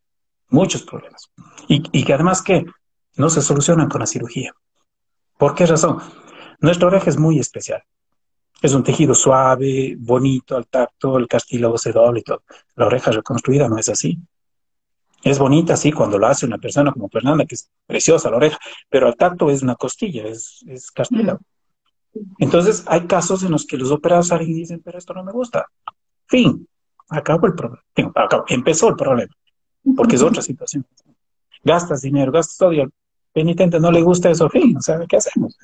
muchos problemas. Y que además que no se solucionan con la cirugía. ¿Por qué razón? Nuestra oreja es muy especial. Es un tejido suave, bonito al tacto, el cartílago se dobla y todo. La oreja reconstruida no es así. Es bonita, sí, cuando lo hace una persona como Fernanda, que es preciosa la oreja, pero al tacto es una costilla, es cartílago. Entonces, hay casos en los que los operados salen y dicen, pero esto no me gusta. Fin, acabó el problema. Empezó el problema, porque es otra situación. Gastas dinero, gastas todo y al penitente no le gusta eso, fin, o sea, ¿qué hacemos?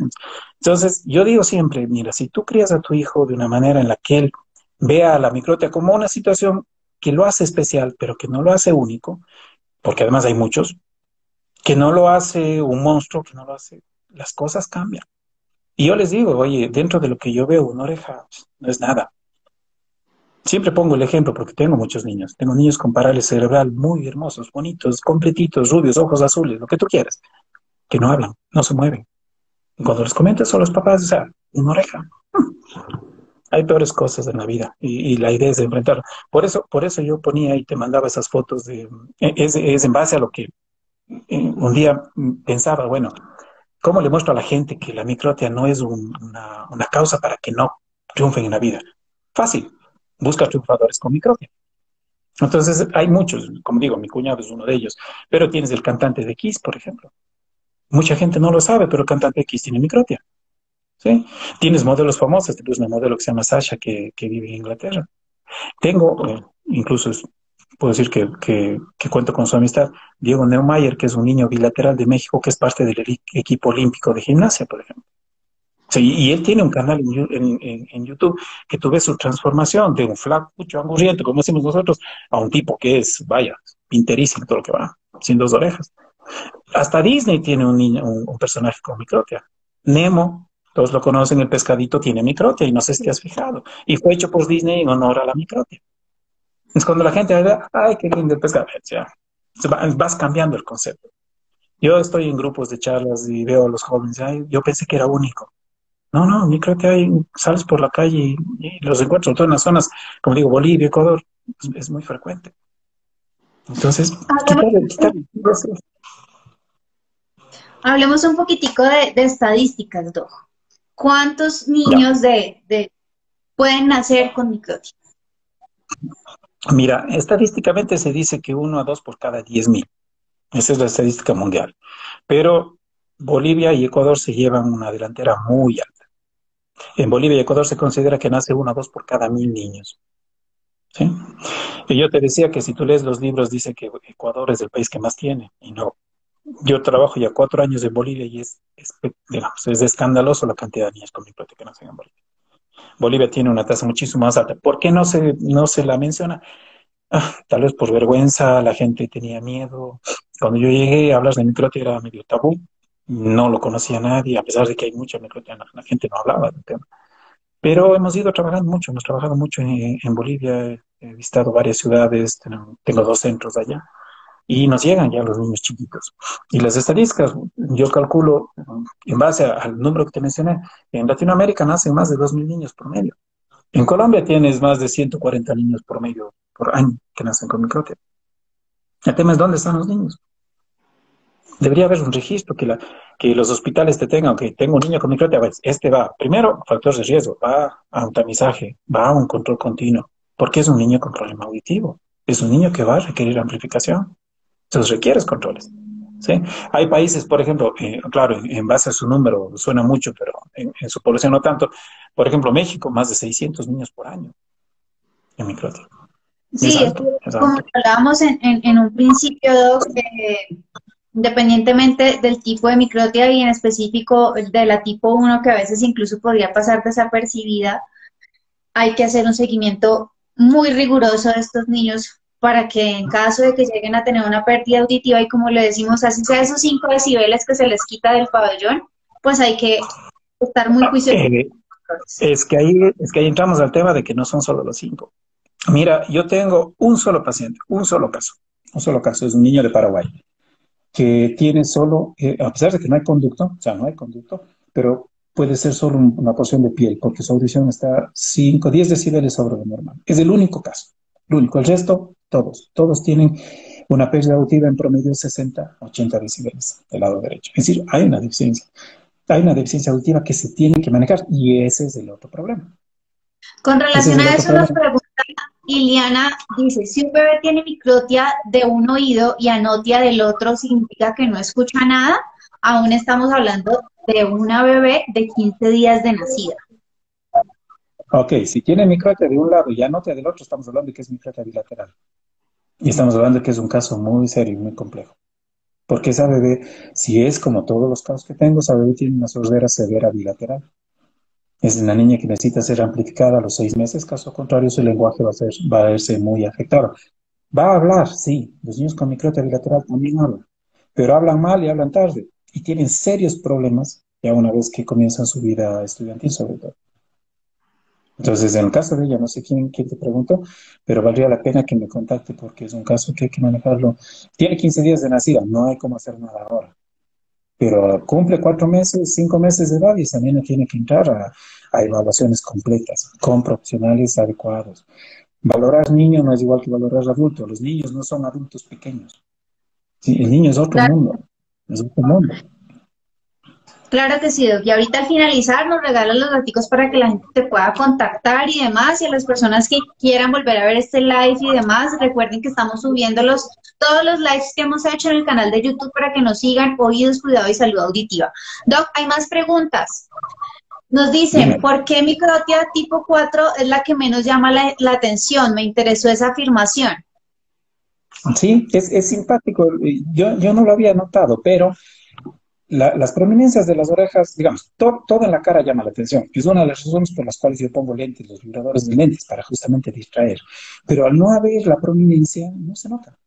Entonces, yo digo siempre, mira, si tú crías a tu hijo de una manera en la que él vea a la microtia como una situación que lo hace especial, pero que no lo hace único, porque además hay muchos, que no lo hace un monstruo, que no lo hace, las cosas cambian. Y yo les digo, oye, dentro de lo que yo veo, una oreja no es nada. Siempre pongo el ejemplo porque tengo muchos niños. Tengo niños con parálisis cerebral muy hermosos, bonitos, completitos, rubios, ojos azules, lo que tú quieras, que no hablan, no se mueven. Y cuando les comentas son los papás, o sea, una oreja. Hay peores cosas en la vida y la idea es de enfrentarlo. Por eso yo ponía y te mandaba esas fotos es en base a lo que un día pensaba, bueno, ¿cómo le muestro a la gente que la microtia no es una causa para que no triunfen en la vida? Fácil, busca triunfadores con microtia. Entonces, hay muchos, como digo, mi cuñado es uno de ellos, pero tienes el cantante de Kiss, por ejemplo. Mucha gente no lo sabe, pero el cantante de Kiss tiene microtia. ¿Sí? Tienes modelos famosos, tienes una modelo que se llama Sasha que vive en Inglaterra. Tengo, incluso puedo decir que cuento con su amistad, Diego Neumayer, que es un niño bilateral de México, que es parte del equipo olímpico de gimnasia, por ejemplo. Sí, y él tiene un canal en YouTube que tú ves su transformación de un flaco, angurriento, como decimos nosotros, a un tipo que es, vaya, pinterísimo todo lo que va, sin 2 orejas. Hasta Disney tiene un personaje con microtia. Nemo, todos lo conocen, el pescadito tiene microtia y no sé si te has fijado. Y fue hecho por Disney en honor a la microtia. Es cuando la gente ve, ay, qué lindo el pescado. Ya, vas cambiando el concepto. Yo estoy en grupos de charlas y veo a los jóvenes, ay, yo pensé que era único. No, no, microtia hay, sales por la calle y los encuentro, todo en las zonas, como digo, Bolivia, Ecuador, es muy frecuente. Entonces, quitarle. Hablemos un poquitico de estadísticas, Doc. ¿Cuántos Ya. niños pueden nacer con microtia? Mira, estadísticamente se dice que 1 a 2 por cada 10.000. Esa es la estadística mundial. Pero Bolivia y Ecuador se llevan una delantera muy alta. En Bolivia y Ecuador se considera que nace 1 a 2 por cada 1.000 niños. ¿Sí? Y yo te decía que si tú lees los libros dice que Ecuador es el país que más tiene. Y no. Yo trabajo ya 4 años en Bolivia y digamos, es escandaloso la cantidad de niños con microtia que nacen en Bolivia. Bolivia tiene una tasa muchísimo más alta. ¿Por qué no se la menciona? Tal vez por vergüenza, la gente tenía miedo. Cuando yo llegué, hablar de microtia era medio tabú. No lo conocía nadie, a pesar de que hay mucha microtia, la gente no hablaba del tema. Pero hemos ido trabajando mucho, hemos trabajado mucho en Bolivia, he visitado varias ciudades, tengo 2 centros allá, y nos llegan ya los niños chiquitos. Y las estadísticas, yo calculo, en base al número que te mencioné, en Latinoamérica nacen más de 2.000 niños por medio. En Colombia tienes más de 140 niños por medio por año que nacen con microtia. El tema es dónde están los niños. Debería haber un registro que los hospitales te tengan, que tengo un niño con microtia, este va, primero, factores de riesgo, va a un tamizaje, va a un control continuo, porque es un niño con problema auditivo, es un niño que va a requerir amplificación, entonces requieres controles. ¿Sí? Hay países, por ejemplo, claro, en base a su número suena mucho, pero en su población no tanto. Por ejemplo, México, más de 600 niños por año en microtia. Es Sí, es que alto, es como alto. hablábamos en un principio, Doc, independientemente del tipo de microtia y en específico de la tipo 1, que a veces incluso podría pasar desapercibida, hay que hacer un seguimiento muy riguroso de estos niños para que en caso de que lleguen a tener una pérdida auditiva y como le decimos, así sea esos 5 decibeles que se les quita del pabellón, pues hay que estar muy juiciosos. Eh, es que ahí entramos al tema de que no son solo los 5. Mira, yo tengo un solo paciente, un solo caso, es un niño de Paraguay, que tiene solo, a pesar de que no hay conducto, o sea, no hay conducto, pero puede ser solo una porción de piel, porque su audición está 5, 10 decibeles sobre lo normal. Es el único caso, el único. El resto, todos tienen una pérdida auditiva en promedio de 60, 80 decibeles del lado derecho. Es decir, hay una deficiencia auditiva que se tiene que manejar y ese es el otro problema. Con Ese es relación el a otro eso nos problema. pregunta Iliana, dice, si un bebé tiene microtia de un oído y anotia del otro, ¿significa que no escucha nada? Aún estamos hablando de una bebé de 15 días de nacida. Ok, si tiene microtia de un lado y anotia del otro, estamos hablando de que es microtia bilateral. Y estamos hablando de que es un caso muy serio y muy complejo. Porque esa bebé, si es como todos los casos que tengo, esa bebé tiene una sordera severa bilateral. Es una niña que necesita ser amplificada a los 6 meses, caso contrario, su lenguaje va a verse muy afectado. Va a hablar, sí, los niños con microtia bilateral también hablan, pero hablan mal y hablan tarde y tienen serios problemas ya una vez que comienzan su vida estudiantil, sobre todo. Entonces, en el caso de ella, no sé quién te preguntó, pero valdría la pena que me contacte porque es un caso que hay que manejarlo. Tiene 15 días de nacida, no hay cómo hacer nada ahora, pero cumple 4 meses, 5 meses de edad y esa niña tiene que entrar a evaluaciones completas, con profesionales adecuados. Valorar niño no es igual que valorar adulto. Los niños no son adultos pequeños. Sí, el niño es otro Claro, mundo, es otro mundo. claro que sí, Doc. Y ahorita al finalizar nos regalan los daticos para que la gente te pueda contactar y demás. Y a las personas que quieran volver a ver este live y demás, recuerden que estamos subiendo todos los lives que hemos hecho en el canal de YouTube para que nos sigan. Oídos, cuidado y salud auditiva. Doc, hay más preguntas. Nos dicen, Dime. ¿por qué microtia tipo 4 es la que menos llama la atención? Me interesó esa afirmación. Sí, es simpático. Yo no lo había notado, pero las prominencias de las orejas, digamos, todo en la cara llama la atención. Es una de las razones por las cuales yo pongo lentes, los vibradores de lentes, para justamente distraer. Pero al no haber la prominencia, no se nota.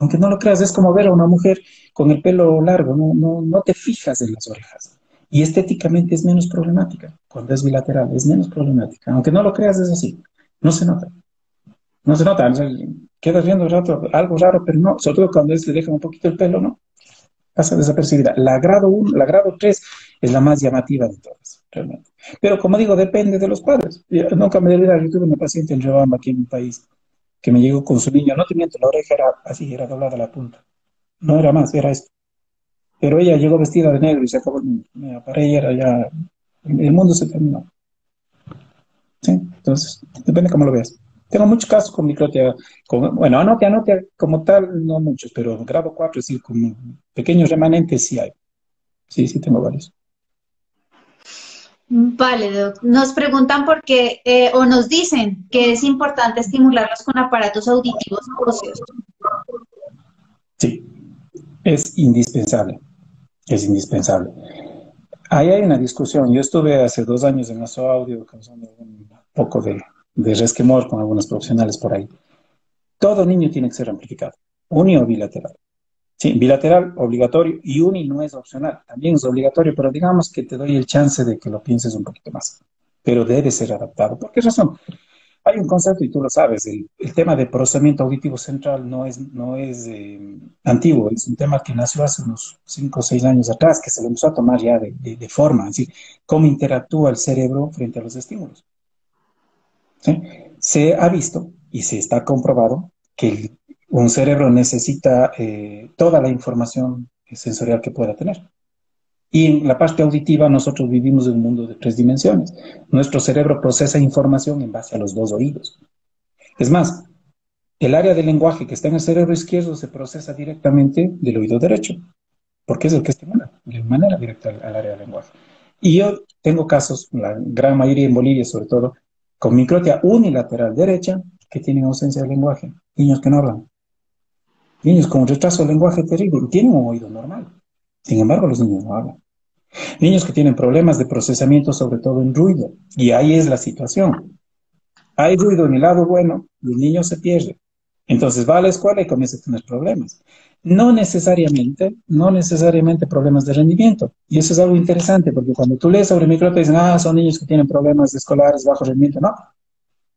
Aunque no lo creas, es como ver a una mujer con el pelo largo, no te fijas en las orejas. Y estéticamente es menos problemática. Cuando es bilateral, es menos problemática. Aunque no lo creas, es así. No se nota. No se nota. O sea, quedas viendo rato, algo raro, pero no. Sobre todo cuando le dejan un poquito el pelo, ¿no? Pasa desapercibida. La grado 1, la grado 3 es la más llamativa de todas, realmente. Pero como digo, depende de los padres. Yo nunca me olvidar, yo tuve una paciente en Riobamba, aquí en mi país, que me llegó con su niño. No te miento, la oreja era así, era doblada a la punta. No era más, era esto. Pero ella llegó vestida de negro y se acabó el mundo. Para ella era ya, el mundo se terminó. ¿Sí? Entonces, depende cómo lo veas. Tengo muchos casos con microtia, bueno, anotia como tal, no muchos, pero grado 4, es decir, como pequeños remanentes sí hay. Sí, sí tengo varios. Vale, Doc. Nos preguntan por qué, o nos dicen que es importante estimularlos con aparatos auditivos óseos. Sí, es indispensable, es indispensable. Ahí hay una discusión. Yo estuve hace 2 años en Aso Audio causando un poco de resquemor con algunos profesionales por ahí. Todo niño tiene que ser amplificado, uni o bilateral. Sí, bilateral, obligatorio, y uni no es opcional, también es obligatorio, pero digamos que te doy el chance de que lo pienses un poquito más. Pero debe ser adaptado. ¿Por qué razón? Hay un concepto, y tú lo sabes, el tema de procesamiento auditivo central no es antiguo, es un tema que nació hace unos 5 o 6 años atrás, que se lo empezó a tomar ya de forma, es decir, cómo interactúa el cerebro frente a los estímulos. ¿Sí? Se ha visto y se está comprobado que un cerebro necesita toda la información sensorial que pueda tener. Y en la parte auditiva nosotros vivimos en un mundo de 3 dimensiones. Nuestro cerebro procesa información en base a los 2 oídos. Es más, el área del lenguaje que está en el cerebro izquierdo se procesa directamente del oído derecho, porque es el que estimula de manera directa al área del lenguaje. Y yo tengo casos, la gran mayoría en Bolivia sobre todo, con microtia unilateral derecha que tienen ausencia de lenguaje, niños que no hablan, niños con retraso de lenguaje terrible, tienen un oído normal, sin embargo los niños no hablan. Niños que tienen problemas de procesamiento, sobre todo en ruido, y ahí es la situación. Hay ruido en el lado bueno y el niño se pierde. Entonces va a la escuela y comienza a tener problemas. No necesariamente problemas de rendimiento. Y eso es algo interesante, porque cuando tú lees sobre microtia dicen, son niños que tienen problemas escolares, bajo rendimiento. No.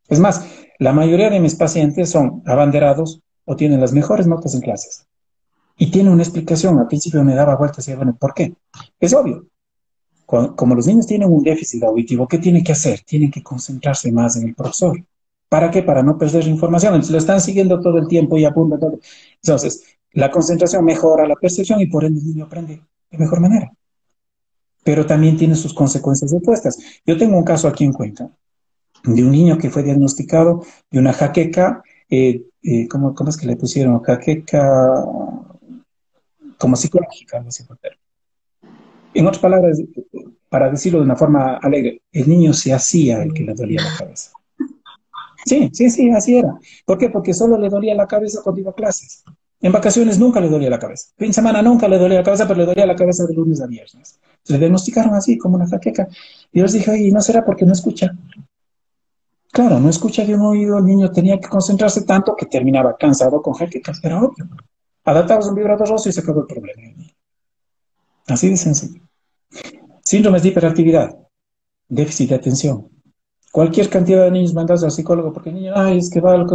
Es más, la mayoría de mis pacientes son abanderados o tienen las mejores notas en clases. Y tiene una explicación. Al principio me daba vueltas y decía, bueno, ¿por qué? Es obvio. Como los niños tienen un déficit auditivo, ¿qué tienen que hacer? Tienen que concentrarse más en el profesor. ¿Para qué? Para no perder información. Entonces lo están siguiendo todo el tiempo y apuntan todo. Entonces, la concentración mejora la percepción y por ende el niño aprende de mejor manera. Pero también tiene sus consecuencias opuestas. Yo tengo un caso aquí en Cuenca de un niño que fue diagnosticado de una jaqueca, ¿cómo es que le pusieron? Jaqueca como psicológica, algo así por término. En otras palabras, para decirlo de una forma alegre, el niño se hacía el que le dolía la cabeza. Sí, sí, sí, así era. ¿Por qué? Porque solo le dolía la cabeza cuando iba a clases. En vacaciones nunca le dolía la cabeza. Fin de semana nunca le dolía la cabeza, pero le dolía la cabeza de lunes a viernes. Le diagnosticaron así, como una jaqueca. Y yo les dije, ¿y no será porque no escucha? Claro, no escucha de un oído, el niño tenía que concentrarse tanto que terminaba cansado con jaquecas. Era obvio. Adaptamos un vibrador rosa y se acabó el problema. Así de sencillo. Síndromes de hiperactividad, déficit de atención. Cualquier cantidad de niños mandados al psicólogo porque el niño, es que va,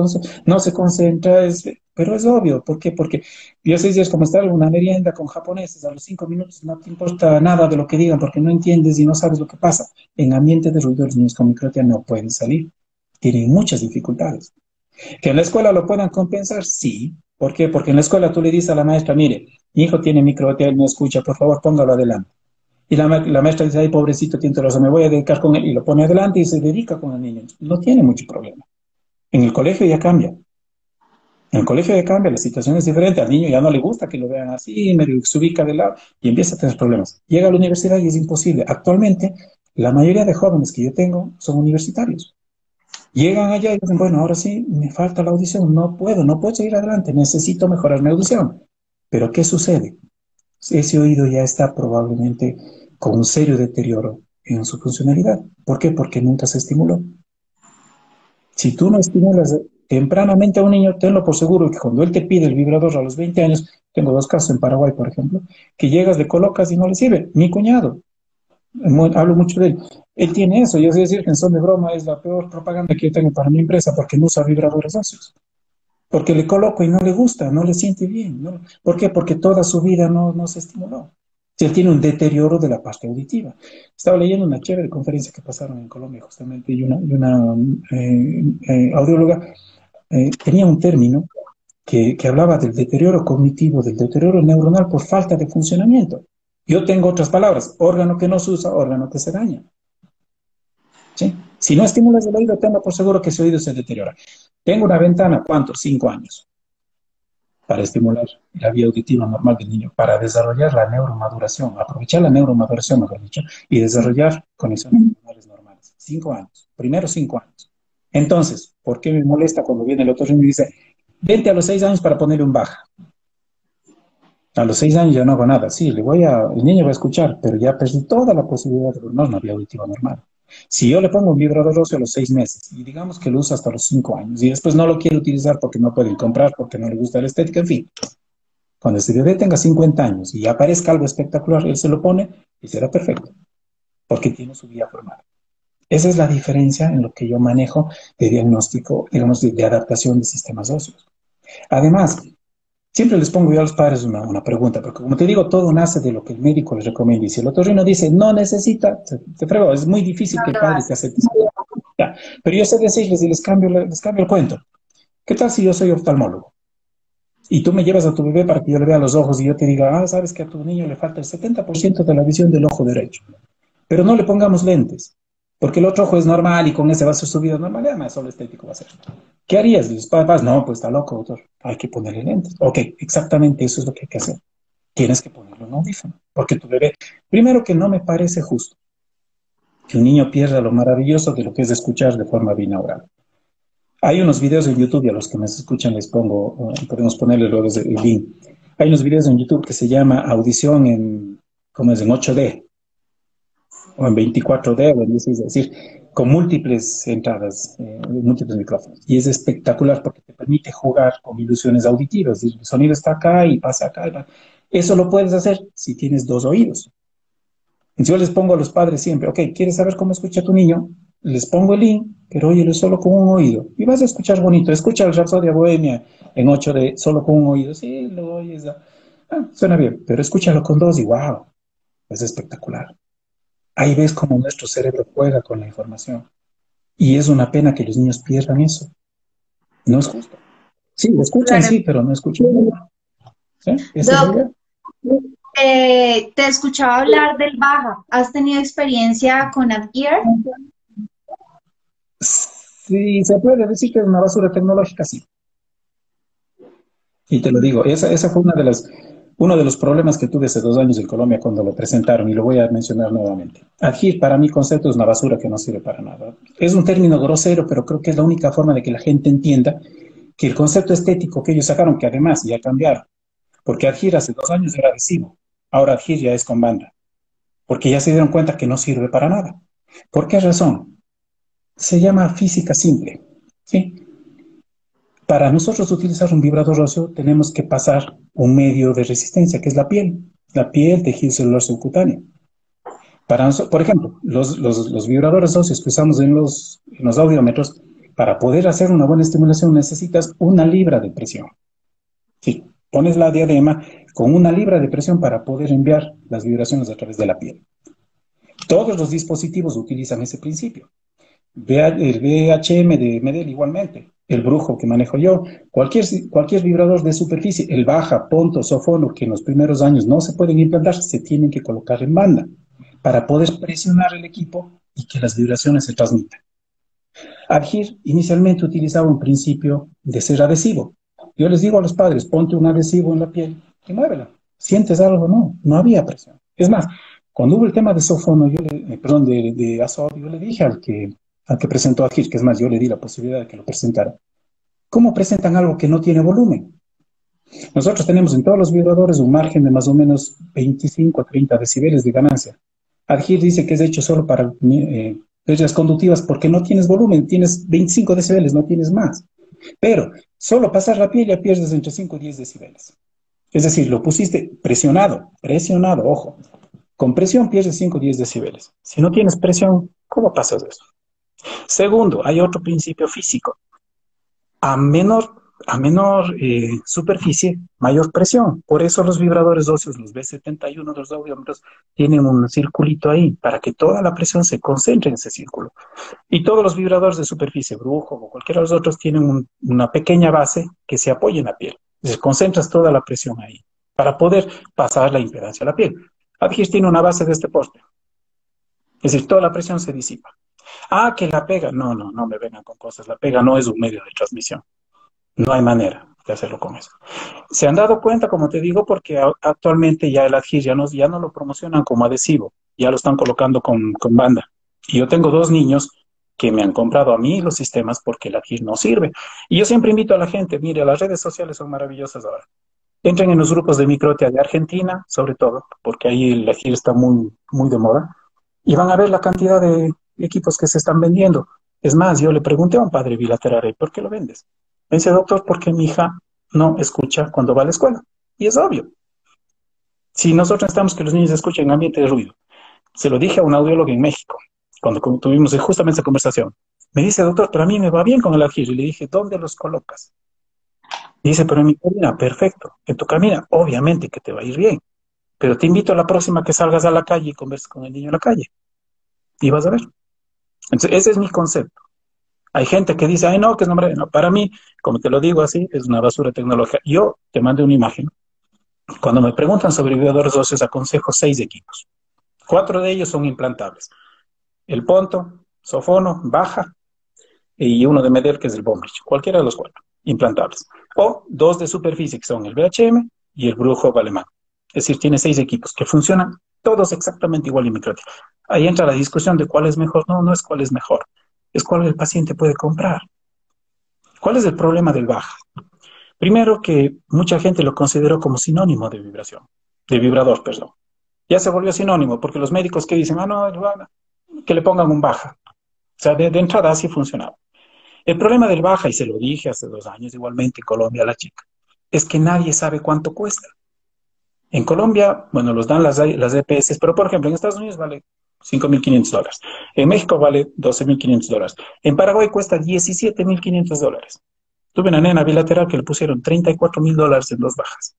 no se concentra, pero es obvio. ¿Por qué? Porque yo sé si es como estar en una merienda con japoneses, a los 5 minutos no te importa nada de lo que digan porque no entiendes y no sabes lo que pasa. En ambiente de ruido los niños con microtia no pueden salir, tienen muchas dificultades. ¿Que en la escuela lo puedan compensar? Sí. ¿Por qué? Porque en la escuela tú le dices a la maestra, mire, mi hijo tiene microtia, él no escucha, por favor póngalo adelante. Y la maestra dice, ay, pobrecito, tiene razón, me voy a dedicar con él. Y lo pone adelante y se dedica con el niño. No tiene mucho problema. En el colegio ya cambia. En el colegio ya cambia, la situación es diferente. Al niño ya no le gusta que lo vean así, medio se ubica de lado y empieza a tener problemas. Llega a la universidad y es imposible. Actualmente, la mayoría de jóvenes que yo tengo son universitarios. Llegan allá y dicen, bueno, ahora sí, me falta la audición, no puedo seguir adelante, necesito mejorar mi audición. Pero ¿qué sucede? Ese oído ya está probablemente con un serio deterioro en su funcionalidad. ¿Por qué? Porque nunca se estimuló. Si tú no estimulas, tempranamente a un niño, tenlo por seguro que cuando él te pide el vibrador a los 20 años, tengo 2 casos en Paraguay, por ejemplo, que llegas, le colocas y no le sirve. Mi cuñado, hablo mucho de él, él tiene eso. Yo sé decir que en son de broma es la peor propaganda que yo tengo para mi empresa porque no usa vibradores óseos. Porque le coloco y no le gusta, no le siente bien, ¿no? ¿Por qué? Porque toda su vida no se estimuló. Si él tiene un deterioro de la parte auditiva. Estaba leyendo una chévere conferencia que pasaron en Colombia justamente y una audióloga tenía un término que hablaba del deterioro cognitivo, del deterioro neuronal por falta de funcionamiento. Yo tengo otras palabras, órgano que no se usa, órgano que se daña. ¿Sí? Si no estimulas el oído, tengo por seguro que ese oído se deteriora. Tengo una ventana, ¿cuánto? 5 años para estimular la vía auditiva normal del niño, para desarrollar la neuromaduración, aprovechar la neuromaduración, mejor dicho, y desarrollar conexiones neuronales normales. 5 años, primero 5 años. Entonces, ¿por qué me molesta cuando viene el otorrino y dice, vente a los 6 años para ponerle un baja? A los 6 años ya no hago nada. Sí, el niño va a escuchar, pero ya perdí toda la posibilidad de formar una vía auditiva normal. Si yo le pongo un vibrador óseo a los 6 meses y digamos que lo usa hasta los 5 años y después no lo quiere utilizar porque no pueden comprar, porque no le gusta la estética, en fin. Cuando ese bebé tenga 50 años y aparezca algo espectacular, él se lo pone y será perfecto, porque tiene su vía formada. Esa es la diferencia en lo que yo manejo de diagnóstico, digamos, de adaptación de sistemas óseos. Además, siempre les pongo yo a los padres una pregunta, porque como te digo, todo nace de lo que el médico les recomienda. Y si el otorrino dice, no necesita, te frego, es muy difícil que el padre te acepte. Ya. Pero yo sé decirles y les cambio el cuento. ¿Qué tal si yo soy oftalmólogo? Y tú me llevas a tu bebé para que yo le vea los ojos y yo te diga, sabes que a tu niño le falta el 70% de la visión del ojo derecho. Pero no le pongamos lentes, porque el otro ojo es normal y con ese va a ser su vida normal, y además solo estético va a ser. ¿Qué harías? Los papás, no, pues está loco, doctor, hay que ponerle lentes. Ok, exactamente eso es lo que hay que hacer. Tienes que ponerle un audífono, porque tu bebé, primero que no me parece justo que un niño pierda lo maravilloso de lo que es escuchar de forma binaural. Hay unos videos en YouTube, y a los que me escuchan les pongo, podemos ponerle luego el link. Hay unos videos en YouTube que se llama audición en 8D, o en 24D, o en 16, es decir, con múltiples entradas, múltiples micrófonos. Y es espectacular porque te permite jugar con ilusiones auditivas. El sonido está acá y pasa acá. Eso lo puedes hacer si tienes 2 oídos. Y yo les pongo a los padres siempre, ok, ¿quieres saber cómo escucha tu niño? Les pongo el link, pero óyelo solo con un oído. Y vas a escuchar bonito. Escucha el Rapsodia Bohemia en 8D solo con un oído. Sí, lo oyes. Suena bien, pero escúchalo con 2 y wow, es espectacular. Ahí ves cómo nuestro cerebro juega con la información. Y es una pena que los niños pierdan eso. No es justo. Sí, lo escuchan, claro. Sí, pero no escuchan. ¿Sí? Doc, te escuchaba hablar del baja. ¿Has tenido experiencia con Adhere? Sí, se puede decir que es una basura tecnológica, sí. Y te lo digo, esa fue uno de los problemas que tuve hace 2 años en Colombia cuando lo presentaron, y lo voy a mencionar nuevamente. Adhere, para mi concepto, es una basura que no sirve para nada. Es un término grosero, pero creo que es la única forma de que la gente entienda que el concepto estético que ellos sacaron, que además ya cambiaron, porque Adhere hace 2 años era adhesivo, ahora Adhere ya es con banda, porque ya se dieron cuenta que no sirve para nada. ¿Por qué razón? Se llama física simple, ¿sí? Para nosotros utilizar un vibrador óseo tenemos que pasar un medio de resistencia, que es la piel, tejido celular subcutáneo. Por ejemplo, los vibradores óseos que usamos en los audiómetros, para poder hacer una buena estimulación necesitas 1 libra de presión. Sí, pones la diadema con 1 libra de presión para poder enviar las vibraciones a través de la piel. Todos los dispositivos utilizan ese principio. El VHM de Medel igualmente, el brujo que manejo yo, cualquier vibrador de superficie, el baja, ponto, sofono, que en los primeros años no se pueden implantar, se tienen que colocar en banda para poder presionar el equipo y que las vibraciones se transmitan. Adhere inicialmente utilizaba un principio de ser adhesivo. Yo les digo a los padres, ponte un adhesivo en la piel y muévela. ¿Sientes algo? No había presión. Es más, cuando hubo el tema de sofono, de Azor, yo le dije al que presentó Adhere, que es más, yo le di la posibilidad de que lo presentara. ¿Cómo presentan algo que no tiene volumen? Nosotros tenemos en todos los vibradores un margen de más o menos 25 a 30 decibeles de ganancia. Adhere dice que es hecho solo para pérdidas conductivas porque no tienes volumen, tienes 25 decibeles, no tienes más. Pero solo pasar la piel ya pierdes entre 5 y 10 decibeles. Es decir, lo pusiste presionado, ojo. Con presión pierdes 5 o 10 decibeles. Si no tienes presión, ¿cómo pasas eso? Segundo, hay otro principio físico. A menor superficie, mayor presión. Por eso los vibradores óseos, los B71, los audiómetros, tienen un circulito ahí para que toda la presión se concentre en ese círculo. Y todos los vibradores de superficie, brujo o cualquiera de los otros, tienen una pequeña base que se apoya en la piel. Entonces concentras toda la presión ahí para poder pasar la impedancia a la piel. Adhir tiene una base de este porte. Es decir, toda la presión se disipa. Ah, que la pega. No me vengan con cosas. La pega no es un medio de transmisión. No hay manera de hacerlo con eso. Se han dado cuenta, como te digo, porque actualmente ya el Adhir ya no lo promocionan como adhesivo, ya lo están colocando con banda. Y yo tengo 2 niños que me han comprado a mí los sistemas porque el Adhir no sirve. Y yo siempre invito a la gente, mire, las redes sociales son maravillosas ahora. Entren en los grupos de Microtia de Argentina, sobre todo, porque ahí el Adhir está muy, muy de moda, y van a ver la cantidad de equipos que se están vendiendo. Es más, yo le pregunté a un padre bilateral, ¿por qué lo vendes? Me dice, doctor, porque mi hija no escucha cuando va a la escuela. Y es obvio. Si nosotros necesitamos que los niños escuchen en ambiente de ruido, se lo dije a un audiólogo en México, cuando tuvimos justamente esa conversación. Me dice, doctor, pero a mí me va bien con el Adhir. Y le dije, ¿dónde los colocas? Dice, pero en mi cabina, perfecto. En tu cabina, obviamente que te va a ir bien. Pero te invito a la próxima que salgas a la calle y converses con el niño en la calle. Y vas a ver. Entonces, ese es mi concepto. Hay gente que dice, ay, no, que es nombre. No, para mí, como te lo digo así, es una basura tecnológica. Yo te mandé una imagen. Cuando me preguntan sobre vibradores óseos, aconsejo 6 equipos. 4 de ellos son implantables. El Ponto, Sofono, Baja y uno de Medel, que es el Bombridge. Cualquiera de los 4, implantables. O 2 de superficie, que son el BHM y el Brujo alemán. Es decir, tiene 6 equipos que funcionan todos exactamente igual en Microtia. Ahí entra la discusión de cuál es mejor. No, no es cuál es mejor. Es cuál el paciente puede comprar. ¿Cuál es el problema del Baja? Primero, que mucha gente lo consideró como sinónimo de vibración, de vibrador, perdón. Ya se volvió sinónimo, porque los médicos que dicen, no, que le pongan un Baja. O sea, de entrada así funcionaba. El problema del Baja, y se lo dije hace 2 años igualmente en Colombia a la chica, es que nadie sabe cuánto cuesta. En Colombia, bueno, los dan las EPS, pero por ejemplo, en Estados Unidos vale $5.500. En México vale $12.500. En Paraguay cuesta $17.500. Tuve una nena bilateral que le pusieron $34.000 en 2 bajas.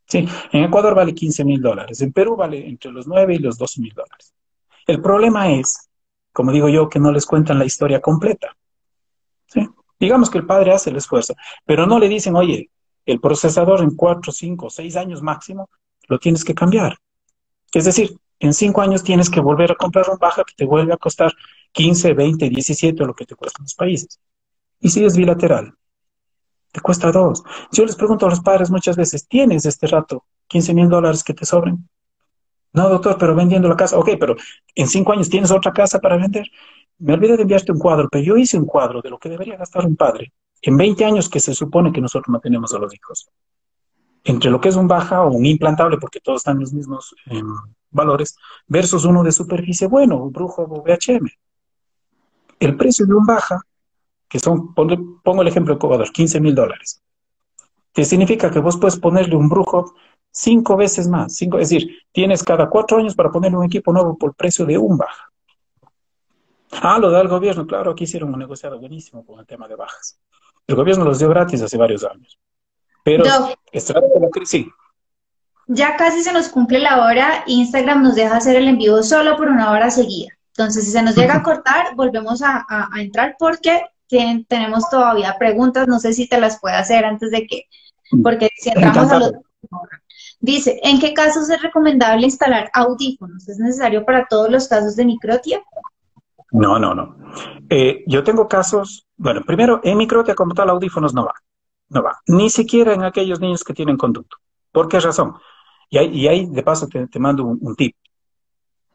Sí, en Ecuador vale $15.000. En Perú vale entre los 9 y los $12.000. El problema es, como digo yo, que no les cuentan la historia completa. ¿Sí? Digamos que el padre hace el esfuerzo, pero no le dicen, oye, el procesador en 4, 5, 6 años máximo lo tienes que cambiar. Es decir, en 5 años tienes que volver a comprar un Baja que te vuelve a costar 15, 20, 17 o lo que te cuesta en los países. Y si es bilateral, te cuesta 2. Yo les pregunto a los padres muchas veces, ¿tienes este rato $15.000 que te sobren? No, doctor, pero vendiendo la casa. Ok, pero en 5 años tienes otra casa para vender. Me olvidé de enviarte un cuadro, pero yo hice un cuadro de lo que debería gastar un padre en 20 años que se supone que nosotros mantenemos a los hijos. Entre lo que es un Baja o un implantable, porque todos están en los mismos valores, versus uno de superficie bueno, un Brujo o VHM. El precio de un Baja, que son, pongo el ejemplo de Ecuador, $15.000, que significa que vos puedes ponerle un Brujo 5 veces más. Es decir, tienes cada 4 años para ponerle un equipo nuevo por el precio de un Baja. Ah, lo da el gobierno. Claro, aquí hicieron un negociado buenísimo con el tema de bajas. El gobierno los dio gratis hace varios años. Pero, sí. Ya casi se nos cumple la hora. Instagram nos deja hacer el envío solo por 1 hora seguida. Entonces, si se nos llega a cortar, volvemos a entrar porque tenemos todavía preguntas. No sé si te las puedo hacer antes de que, porque si entramos a los... Dice, ¿en qué casos es recomendable instalar audífonos? ¿Es necesario para todos los casos de microtia? No. Yo tengo casos, bueno, primero, en microtia como tal, audífonos no va. Ni siquiera en aquellos niños que tienen conducto. ¿Por qué razón? Y ahí de paso, te mando un tip.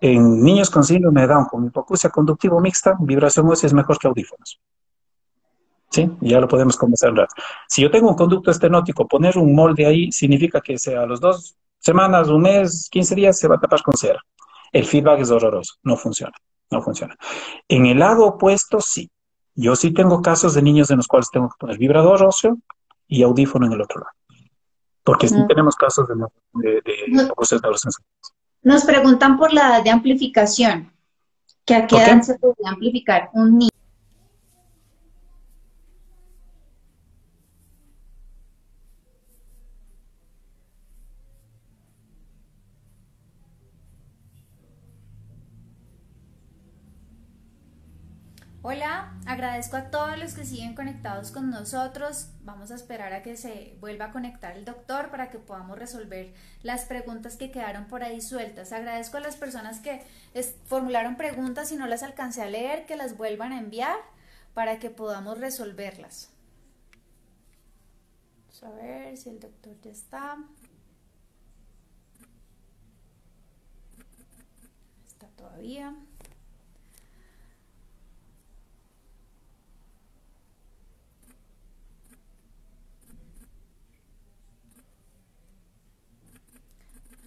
En niños con síndrome de Down, con hipoacusia conductivo mixta, vibración ósea es mejor que audífonos. ¿Sí? Ya lo podemos conversar un rato. Si yo tengo un conducto estenótico, poner un molde ahí significa que a las 2 semanas, 1 mes, 15 días, se va a tapar con cera. El feedback es horroroso, no funciona. En el lado opuesto, sí. Yo sí tengo casos de niños en los cuales tengo que poner vibrador óseo y audífono en el otro lado. Porque sí Mm. tenemos casos de No- voces neurosensoriales. Nos preguntan por la edad de amplificación, que a qué ¿Por edad qué? se podría amplificar un niño. Hola, agradezco a todos los que siguen conectados con nosotros. Vamos a esperar a que se vuelva a conectar el doctor para que podamos resolver las preguntas que quedaron por ahí sueltas. Agradezco a las personas que formularon preguntas y no las alcancé a leer, que las vuelvan a enviar para que podamos resolverlas. Vamos a ver si el doctor ya está. Está todavía.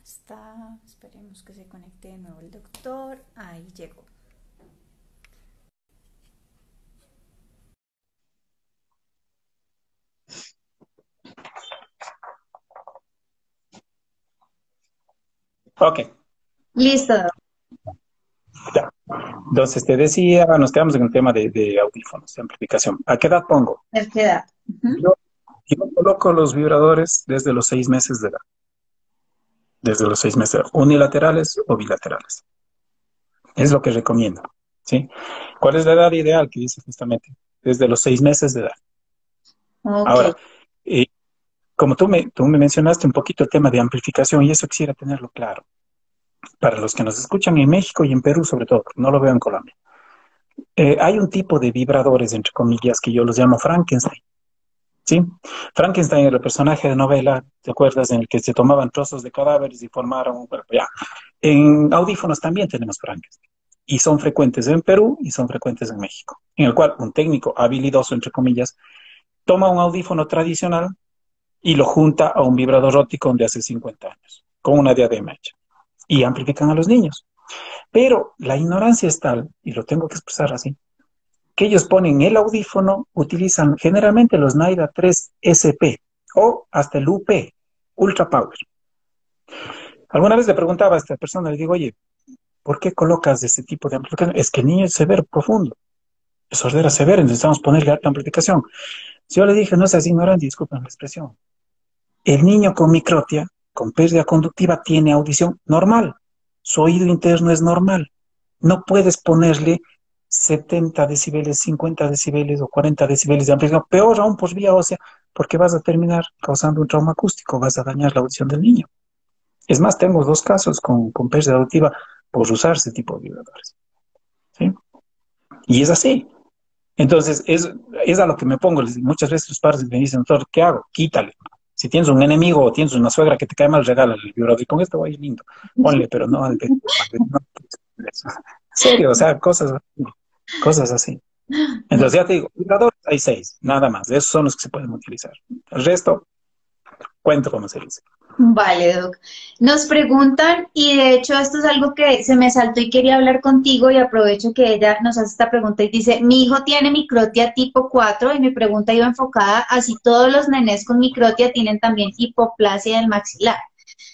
Está, esperemos que se conecte de nuevo el doctor. Ahí llegó. Ok, Listo, doctor. ya. Entonces te decía, nos quedamos en el tema de audífonos, de amplificación. ¿A qué edad pongo? ¿De qué edad? Ujú. Yo, yo coloco los vibradores desde los 6 meses de edad. Desde los 6 meses, unilaterales o bilaterales. Es lo que recomiendo, ¿sí? ¿Cuál es la edad ideal que dice justamente? Desde los 6 meses de edad. Ok. Ahora, eh, como tú me mencionaste un poquito el tema de amplificación y eso quisiera tenerlo claro. Para los que nos escuchan en México y en Perú sobre todo, no lo veo en Colombia. Hay un tipo de vibradores, entre comillas, que yo los llamo Frankenstein, ¿sí? Frankenstein era el personaje de novela, ¿te acuerdas? En el que se tomaban trozos de cadáveres y formaron un cuerpo. Ya. En audífonos también tenemos Frankenstein. Y son frecuentes en Perú y son frecuentes en México, en el cual un técnico habilidoso, entre comillas, toma un audífono tradicional y lo junta a un vibrador óptico de hace 50 años, con una diadema hecha, y amplifican a los niños. Pero la ignorancia es tal, y lo tengo que expresar así, que ellos ponen el audífono, utilizan generalmente los Naira 3 SP o hasta el UP, Ultra Power. Alguna vez le preguntaba a esta persona, le digo, oye, ¿por qué colocas este tipo de amplificación? Es que el niño es severo, profundo, es sordera severa, necesitamos ponerle alta amplificación. Si yo le dije, no seas ignorante, disculpen la expresión, el niño con microtia, con pérdida conductiva, tiene audición normal. Su oído interno es normal. No puedes ponerle 70 decibeles, 50 decibeles o 40 decibeles de amplificación. Peor aún por vía ósea, porque vas a terminar causando un trauma acústico, vas a dañar la audición del niño. Es más, tengo 2 casos con pérdida auditiva por usar ese tipo de vibradores, ¿sí? Y es así. Entonces, es a lo que me pongo. Muchas veces los padres me dicen, doctor, ¿qué hago? Quítale. Si tienes un enemigo o tienes una suegra que te cae mal, regálale el vibrador. Y con esto va a ir lindo. Ponle, pero no al de... No, en serio, o sea, cosas así. Entonces, ya te digo, vibradores hay 6, nada más. Esos son los que se pueden utilizar. El resto, cuento cómo se dice. Vale, Doc. Nos preguntan, y de hecho esto es algo que se me saltó y quería hablar contigo y aprovecho que ella nos hace esta pregunta y dice, mi hijo tiene microtia tipo 4 y mi pregunta iba enfocada a si todos los nenes con microtia tienen también hipoplasia del maxilar.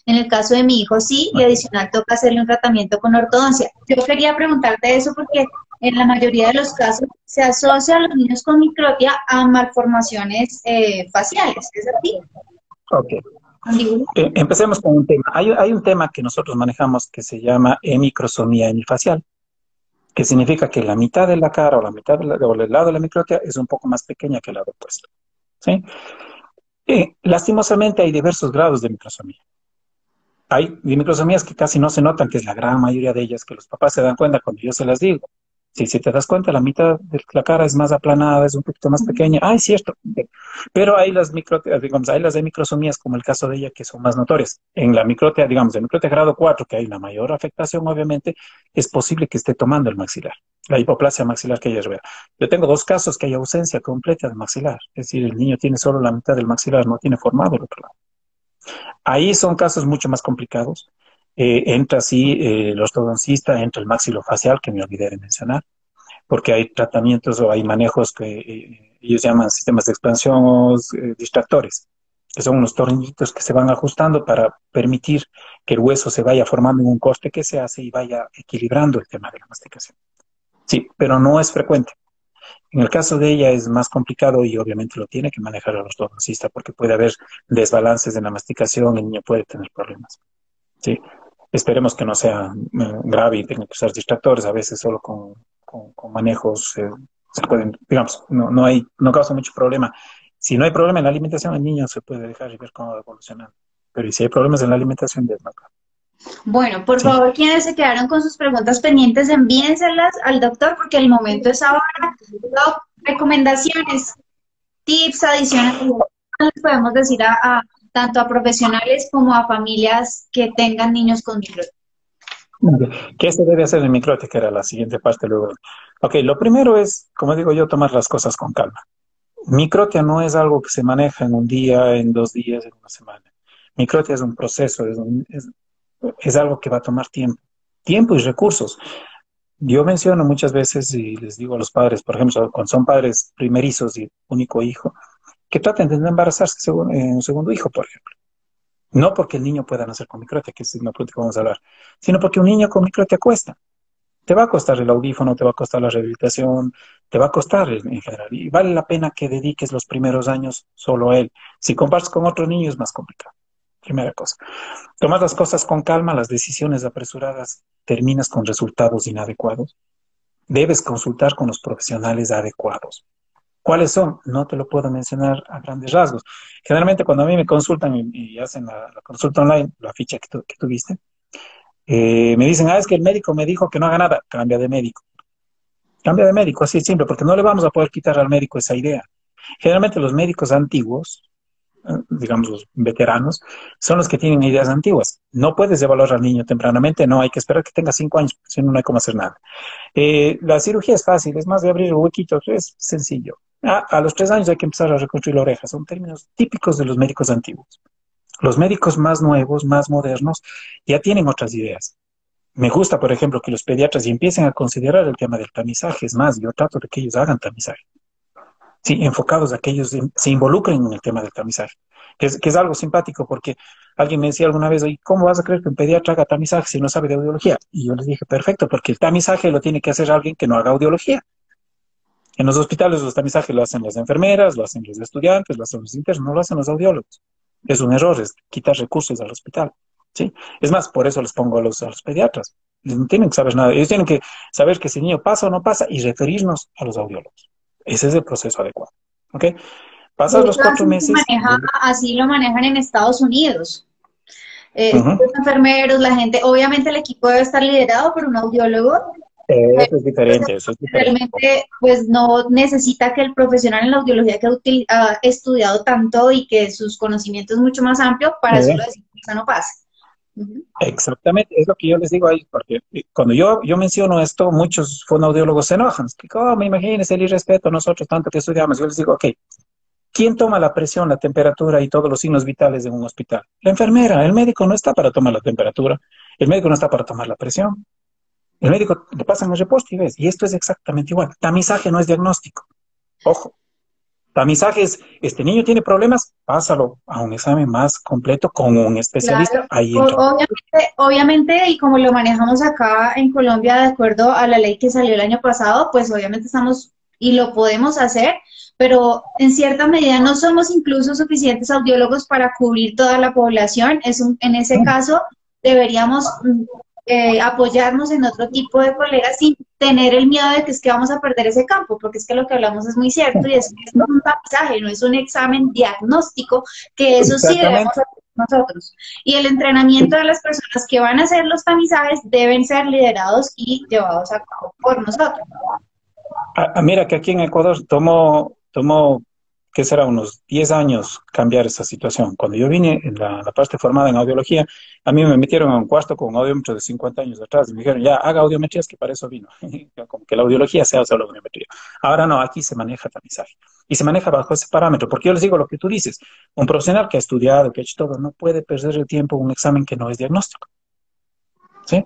En el caso de mi hijo sí, y adicional toca hacerle un tratamiento con ortodoncia. Yo quería preguntarte eso porque en la mayoría de los casos se asocia a los niños con microtia a malformaciones faciales, ¿es así? Ok. Mandíbula. Empecemos con un tema. Hay un tema que nosotros manejamos que se llama hemicrosomía hemifacial, que significa que la mitad de la cara o la mitad o el lado de la microtia es un poco más pequeña que el lado opuesto, ¿sí? Lastimosamente hay diversos grados de microsomía. Hay microsomías que casi no se notan, que es la gran mayoría de ellas, que los papás se dan cuenta cuando yo se las digo. Si te das cuenta, la mitad de la cara es más aplanada, es un poquito más pequeña. Ah, es cierto. Pero hay las microtias, digamos, hay las de microsomías, como el caso de ella, que son más notorias. En la microtia, digamos, en microtia grado 4, que hay la mayor afectación, obviamente, es posible que esté tomando el maxilar, la hipoplasia maxilar que ella vea. Yo tengo 2 casos que hay ausencia completa del maxilar. Es decir, el niño tiene solo la mitad del maxilar, no tiene formado el otro lado. Ahí son casos mucho más complicados. Entra así el ortodoncista, entra el maxilofacial, que me olvidé de mencionar, porque hay tratamientos o hay manejos que ellos llaman sistemas de expansión o distractores, que son unos tornillitos que se van ajustando para permitir que el hueso se vaya formando en un corte que se hace y vaya equilibrando el tema de la masticación. Sí, pero no es frecuente. En el caso de ella es más complicado y obviamente lo tiene que manejar el ortodoncista porque puede haber desbalances en la masticación y el niño puede tener problemas. ¿Sí? Esperemos que no sea grave y tenga que usar distractores. A veces solo con manejos se pueden, digamos, no causa mucho problema. Si no hay problema en la alimentación, el niño se puede dejar y ver cómo va evolucionando. Pero si hay problemas en la alimentación, ya es más grave. Bueno, por Sí. favor, quienes se quedaron con sus preguntas pendientes, envíenselas al doctor porque el momento es ahora. Doc, recomendaciones, tips adicionales, ¿qué les podemos decir tanto a profesionales como a familias que tengan niños con microtia? ¿Qué se debe hacer en microtia? Que era la siguiente parte luego. Ok, lo primero es, como digo yo, tomar las cosas con calma. Microtia no es algo que se maneja en un día, en 2 días, en una semana. Microtia es un proceso, es algo que va a tomar tiempo y recursos. Yo menciono muchas veces y les digo a los padres, por ejemplo, cuando son padres primerizos y único hijo, que traten de no embarazarse en un segundo hijo, por ejemplo. No porque el niño pueda nacer con microtia, que es una punto que vamos a hablar, sino porque un niño con microtia cuesta. Te va a costar el audífono, te va a costar la rehabilitación, te va a costar en general. Y vale la pena que dediques los primeros años solo a él. Si compartes con otro niño es más complicado. Primera cosa. Tomar las cosas con calma, las decisiones apresuradas, terminas con resultados inadecuados. Debes consultar con los profesionales adecuados. ¿Cuáles son? No te lo puedo mencionar a grandes rasgos. Generalmente cuando a mí me consultan y hacen la consulta online, la ficha que tuviste, me dicen, es que el médico me dijo que no haga nada. Cambia de médico. Cambia de médico, así es simple, porque no le vamos a poder quitar al médico esa idea. Generalmente los médicos antiguos, digamos los veteranos, son los que tienen ideas antiguas. No puedes evaluar al niño tempranamente, no, hay que esperar que tenga 5 años, si no, no hay cómo hacer nada. La cirugía es fácil, es más de abrir huequitos, es sencillo. A los 3 años hay que empezar a reconstruir la oreja, son términos típicos de los médicos antiguos. Los médicos más nuevos, más modernos, ya tienen otras ideas. Me gusta, por ejemplo, que los pediatras ya empiecen a considerar el tema del tamizaje. Es más, yo trato de que ellos hagan tamizaje. Sí, enfocados a que ellos se involucren en el tema del tamizaje, que es algo simpático porque alguien me decía alguna vez, oye, ¿cómo vas a creer que un pediatra haga tamizaje si no sabe de audiología? Y yo les dije, perfecto, porque el tamizaje lo tiene que hacer alguien que no haga audiología. En los hospitales los tamizajes lo hacen las enfermeras, lo hacen los estudiantes, lo hacen los internos, no lo hacen los audiólogos. Es un error, es quitar recursos al hospital. ¿Sí? Es más, por eso les pongo a los pediatras. Ellos no tienen que saber nada. Ellos tienen que saber que ese niño pasa o no pasa y referirnos a los audiólogos. Ese es el proceso adecuado. ¿Ok? Pasas los 4 meses. Así lo manejan en Estados Unidos. Uh-huh. Los enfermeros, la gente, obviamente el equipo debe estar liderado por un audiólogo. Eso es diferente, eso es diferente. Realmente, pues no necesita que el profesional en la audiología que ha estudiado tanto y que sus conocimientos es mucho más amplio para solo decir que eso no pase. Uh-huh. Exactamente, es lo que yo les digo ahí, porque cuando yo menciono esto, muchos fonoaudiólogos se enojan. Que, me imagínense el irrespeto a nosotros tanto que estudiamos. Yo les digo, ok, ¿quién toma la presión, la temperatura y todos los signos vitales en un hospital? La enfermera. El médico no está para tomar la temperatura, el médico no está para tomar la presión. El médico le pasa en el reposte y ves, y esto es exactamente igual. Tamizaje no es diagnóstico. Ojo. Tamizaje es, este niño tiene problemas, pásalo a un examen más completo con un especialista. Claro. Ahí entra. Obviamente, y como lo manejamos acá en Colombia de acuerdo a la ley que salió el año pasado, pues obviamente estamos y lo podemos hacer, pero en cierta medida no somos incluso suficientes audiólogos para cubrir toda la población. En ese caso deberíamos apoyarnos en otro tipo de colegas sin tener el miedo de que es que vamos a perder ese campo, porque es que lo que hablamos es muy cierto y es que es un tamizaje, no es un examen diagnóstico, que eso sí debemos hacer nosotros. Y el entrenamiento de las personas que van a hacer los tamizajes deben ser liderados y llevados a cabo por nosotros. Mira que aquí en Ecuador tomó ¿qué será? Unos 10 años cambiar esa situación. Cuando yo vine en la parte formada en audiología, a mí me metieron a un cuarto con un audiómetro de 50 años atrás y me dijeron, ya, haga audiometrías, que para eso vino. Como que la audiología sea solo audiometría. Ahora no, aquí se maneja tamizaje. Y se maneja bajo ese parámetro, porque yo les digo lo que tú dices. Un profesional que ha estudiado, que ha hecho todo, no puede perder el tiempo en un examen que no es diagnóstico. ¿Sí?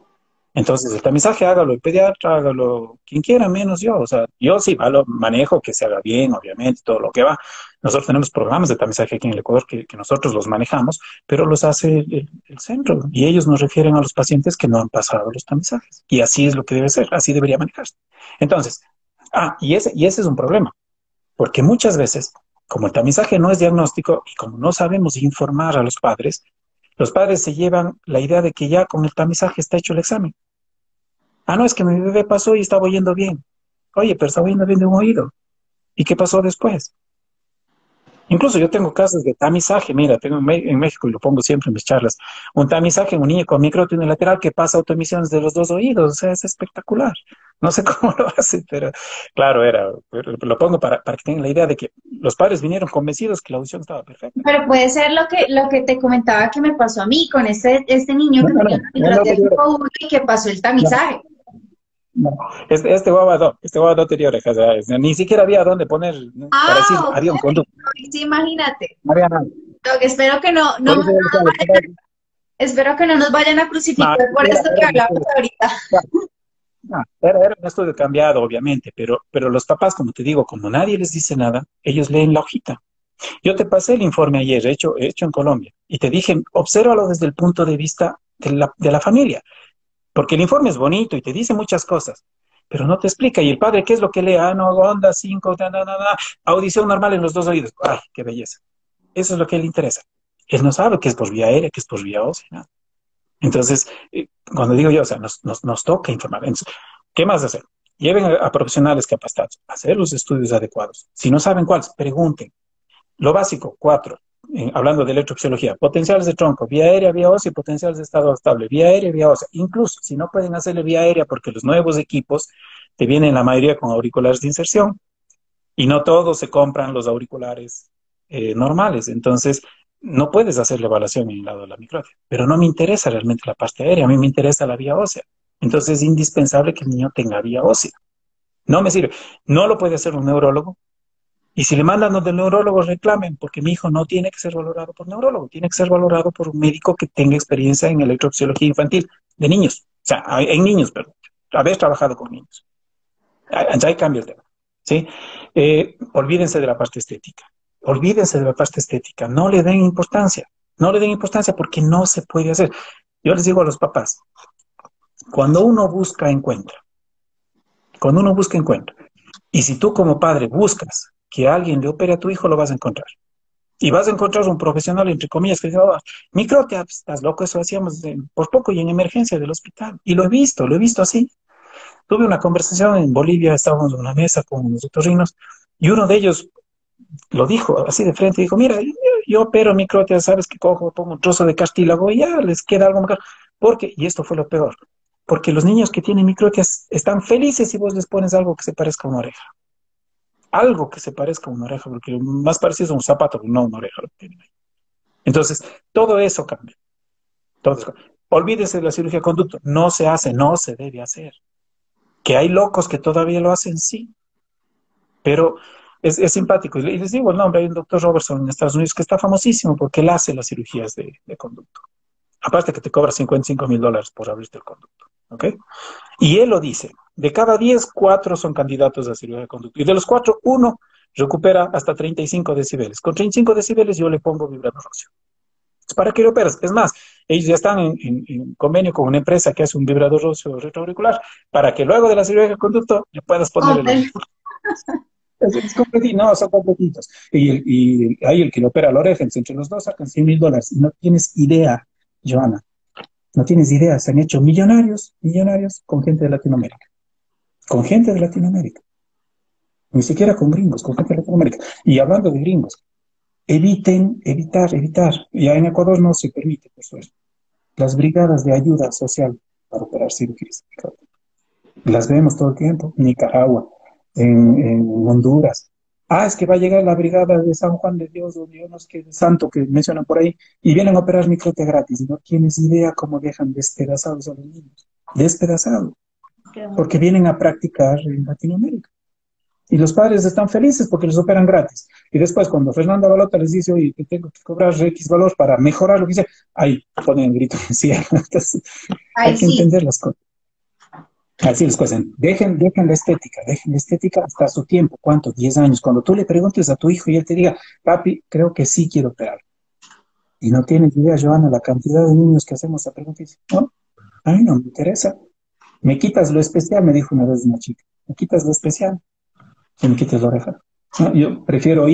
Entonces, el tamizaje hágalo el pediatra, hágalo quien quiera, menos yo. O sea, yo sí lo manejo que se haga bien, obviamente, todo lo que va. Nosotros tenemos programas de tamizaje aquí en el Ecuador que nosotros los manejamos, pero los hace el centro. Y ellos nos refieren a los pacientes que no han pasado los tamizajes. Y así es lo que debe ser, así debería manejarse. Entonces, y ese es un problema, porque muchas veces, como el tamizaje no es diagnóstico y como no sabemos informar a los padres se llevan la idea de que ya con el tamizaje está hecho el examen. Ah, no, es que mi bebé pasó y estaba oyendo bien. Oye, pero estaba oyendo bien de un oído. ¿Y qué pasó después? Incluso yo tengo casos de tamizaje, mira, tengo en México y lo pongo siempre en mis charlas, un tamizaje en un niño con micrófono unilateral que pasa autoemisiones de los dos oídos, o sea, es espectacular. No sé cómo lo hace, pero claro, lo pongo para que tengan la idea de que los padres vinieron convencidos que la audición estaba perfecta. Pero puede ser lo que te comentaba que me pasó a mí con este niño que tenía una microtia y que pasó el tamizaje. No, este guava no tenía orejas, ni siquiera había dónde poner, ¿no? Para decir, Ok. había un conducto. Sí, imagínate. No había nada. Espero que espero que no nos vayan a crucificar por esto que hablamos ahorita. Era un estudio cambiado, obviamente, pero los papás, como te digo, como nadie les dice nada, ellos leen la hojita. Yo te pasé el informe ayer, hecho en Colombia, y te dije, obsérvalo desde el punto de vista de la familia. Porque el informe es bonito y te dice muchas cosas, pero no te explica. ¿Y el padre qué es lo que lee? Ah, no, onda 5, audición normal en los dos oídos. ¡Ay, qué belleza! Eso es lo que le interesa. Él no sabe que es por vía aérea, que es por vía ósea, ¿no? Entonces, cuando digo yo, o sea, nos toca informar. Entonces, ¿qué más hacer? Lleven a profesionales capacitados, hacer los estudios adecuados. Si no saben cuáles, pregunten. Lo básico, 4, hablando de electrofisiología, potenciales de tronco, vía aérea, vía ósea y potenciales de estado estable, vía aérea, vía ósea. Incluso si no pueden hacerle vía aérea porque los nuevos equipos te vienen la mayoría con auriculares de inserción y no todos se compran los auriculares normales. Entonces, no puedes hacer la evaluación en el lado de la microtia. Pero no me interesa realmente la parte aérea, a mí me interesa la vía ósea. Entonces, es indispensable que el niño tenga vía ósea. No me sirve. No lo puede hacer un neurólogo. Y si le mandan donde el neurólogo, reclamen, porque mi hijo no tiene que ser valorado por neurólogo, tiene que ser valorado por un médico que tenga experiencia en electrofisiología infantil, de niños, o sea, en niños, perdón, haber trabajado con niños. Ahí cambia el tema, ¿sí? Olvídense de la parte estética, no le den importancia porque no se puede hacer. Yo les digo a los papás, cuando uno busca, encuentra. Y si tú como padre buscas que alguien le opere a tu hijo, lo vas a encontrar. Y vas a encontrar un profesional, entre comillas, que dice, oh, microtia, estás loco, eso hacíamos por poco y en emergencia del hospital. Y lo he visto así. Tuve una conversación en Bolivia, estábamos en una mesa con unos otorrinos, y uno de ellos lo dijo así de frente, dijo, mira, yo opero microtia, sabes que cojo, pongo un trozo de cartílago y ya les queda algo mejor. Porque, y esto fue lo peor, porque los niños que tienen microtias están felices si vos les pones algo que se parezca a una oreja. Algo que se parezca a una oreja, porque lo más parecido es un zapato, no una oreja. Entonces, todo eso cambia. Olvídese de la cirugía de conducto. No se hace, no se debe hacer. Que hay locos que todavía lo hacen, sí. Pero es simpático. Y les digo el nombre, hay un doctor Robertson en Estados Unidos que está famosísimo porque él hace las cirugías de conducto. Aparte que te cobra $55,000 por abrirte el conducto. ¿Ok? Y él lo dice, de cada 10, 4 son candidatos a cirugía de conducto. Y de los 4, 1 recupera hasta 35 decibeles. Con 35 decibeles yo le pongo vibrador óseo. ¿Para qué lo operas? Es más, ellos ya están en convenio con una empresa que hace un vibrador óseo retroauricular para que luego de la cirugía de conducto le puedas poner el... Es completito, no, son completitos. Y hay el que le opera la oreja, entre los dos sacan $100,000. No tienes idea, Joana. No tienes idea, se han hecho millonarios con gente de Latinoamérica. Con gente de Latinoamérica. Ni siquiera con gringos, con gente de Latinoamérica. Y hablando de gringos, evitar. Ya en Ecuador no se permite, por suerte. Las brigadas de ayuda social para operar cirugías. Las vemos todo el tiempo. En Nicaragua, en Honduras. Es que va a llegar la brigada de San Juan de Dios o Dios no sé qué santo que mencionan por ahí y vienen a operar microtia gratis. No tienes idea cómo dejan despedazados a los niños. Despedazados. Porque vienen a practicar en Latinoamérica. Y los padres están felices porque les operan gratis. Y después cuando Fernando Balota les dice, oye, que tengo que cobrar X valor para mejorar lo que sea, ahí ponen el grito en el cielo. Entonces, hay que entender las cosas. Así les cuestan. Dejen la estética hasta su tiempo. ¿Cuánto? 10 años. Cuando tú le preguntes a tu hijo y él te diga, papi, creo que sí quiero operar. Y no tienes idea, Joana, la cantidad de niños que hacemos esa pregunta. Y dice, no, a mí no me interesa. Me quitas lo especial, me dijo una vez una chica. Me quitas lo especial y me quitas la oreja. No, yo prefiero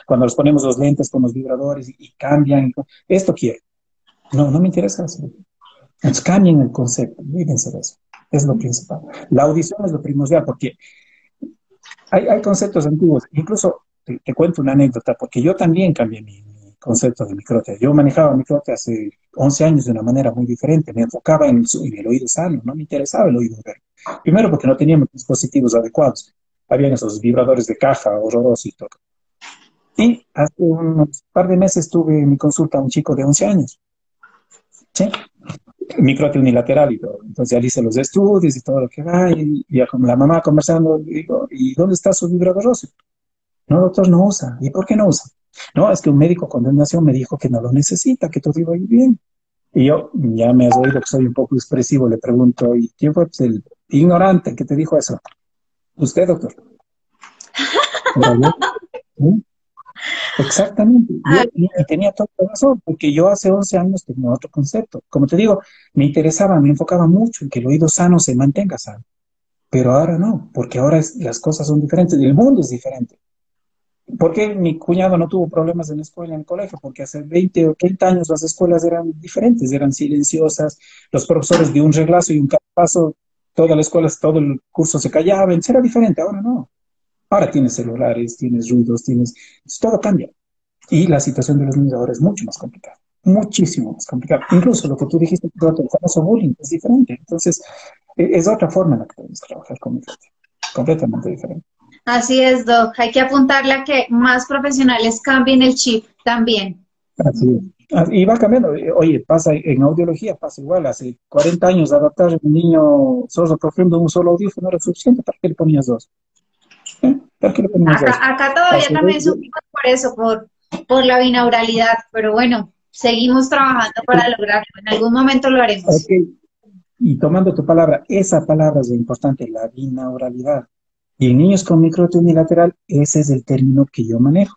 cuando nos ponemos los lentes con los vibradores y cambian. Esto quiero. No, no me interesa eso. Entonces cambien el concepto, olvídense de eso. Es lo principal. La audición es lo primordial porque hay conceptos antiguos. Incluso te cuento una anécdota porque yo también cambié mi concepto de micrótea. Yo manejaba micrótea hace 11 años de una manera muy diferente. Me enfocaba en el oído sano, no me interesaba el oído verde. Primero porque no teníamos dispositivos adecuados. Habían esos vibradores de caja horrorosos y todo. Y hace un par de meses tuve en mi consulta a un chico de 11 años. ¿Sí? Micrótea unilateral y todo. Entonces ya le hice los estudios y todo lo que va, y ya con la mamá conversando, digo, ¿y dónde está su vibrador óseo? No, doctor, no usa. ¿Y por qué no usa? No, es que un médico cuando él nació me dijo que no lo necesita, que todo iba a ir bien. Y yo, ya me has oído que soy un poco expresivo, le pregunto, ¿y quién fue pues, el ignorante que te dijo eso? Usted, doctor. ¿Era yo? ¿Sí? Exactamente, y tenía toda la razón, porque yo hace 11 años tenía otro concepto. Como te digo, me enfocaba mucho en que el oído sano se mantenga sano, pero ahora no, porque ahora las cosas son diferentes, el mundo es diferente. ¿Por qué mi cuñado no tuvo problemas en la escuela, en el colegio? Porque hace 20 o 30 años las escuelas eran diferentes, eran silenciosas, los profesores de un reglazo y un paso, toda la escuela, todo el curso se callaba, era diferente, ahora no. Ahora tienes celulares, tienes ruidos, todo cambia. Y la situación de los niños ahora es mucho más complicada, muchísimo más complicada. Incluso lo que tú dijiste, el famoso bullying, es diferente. Entonces, es otra forma en la que podemos trabajar con el completamente diferente. Así es, Doc. Hay que apuntarle a que más profesionales cambien el chip también. Así es. Y va cambiando. Oye, pasa en audiología, pasa igual. Hace 40 años adaptar a un niño sordo profundo un solo audífono era suficiente. ¿Para qué le ponías dos? ¿Para qué le ponías dos? Acá todavía también sufrimos por eso, por la binauralidad, pero bueno, seguimos trabajando para lograrlo. En algún momento lo haremos. Okay. Y tomando tu palabra, esa palabra es lo importante, la binauralidad. Y en niños con micrótea unilateral, ese es el término que yo manejo.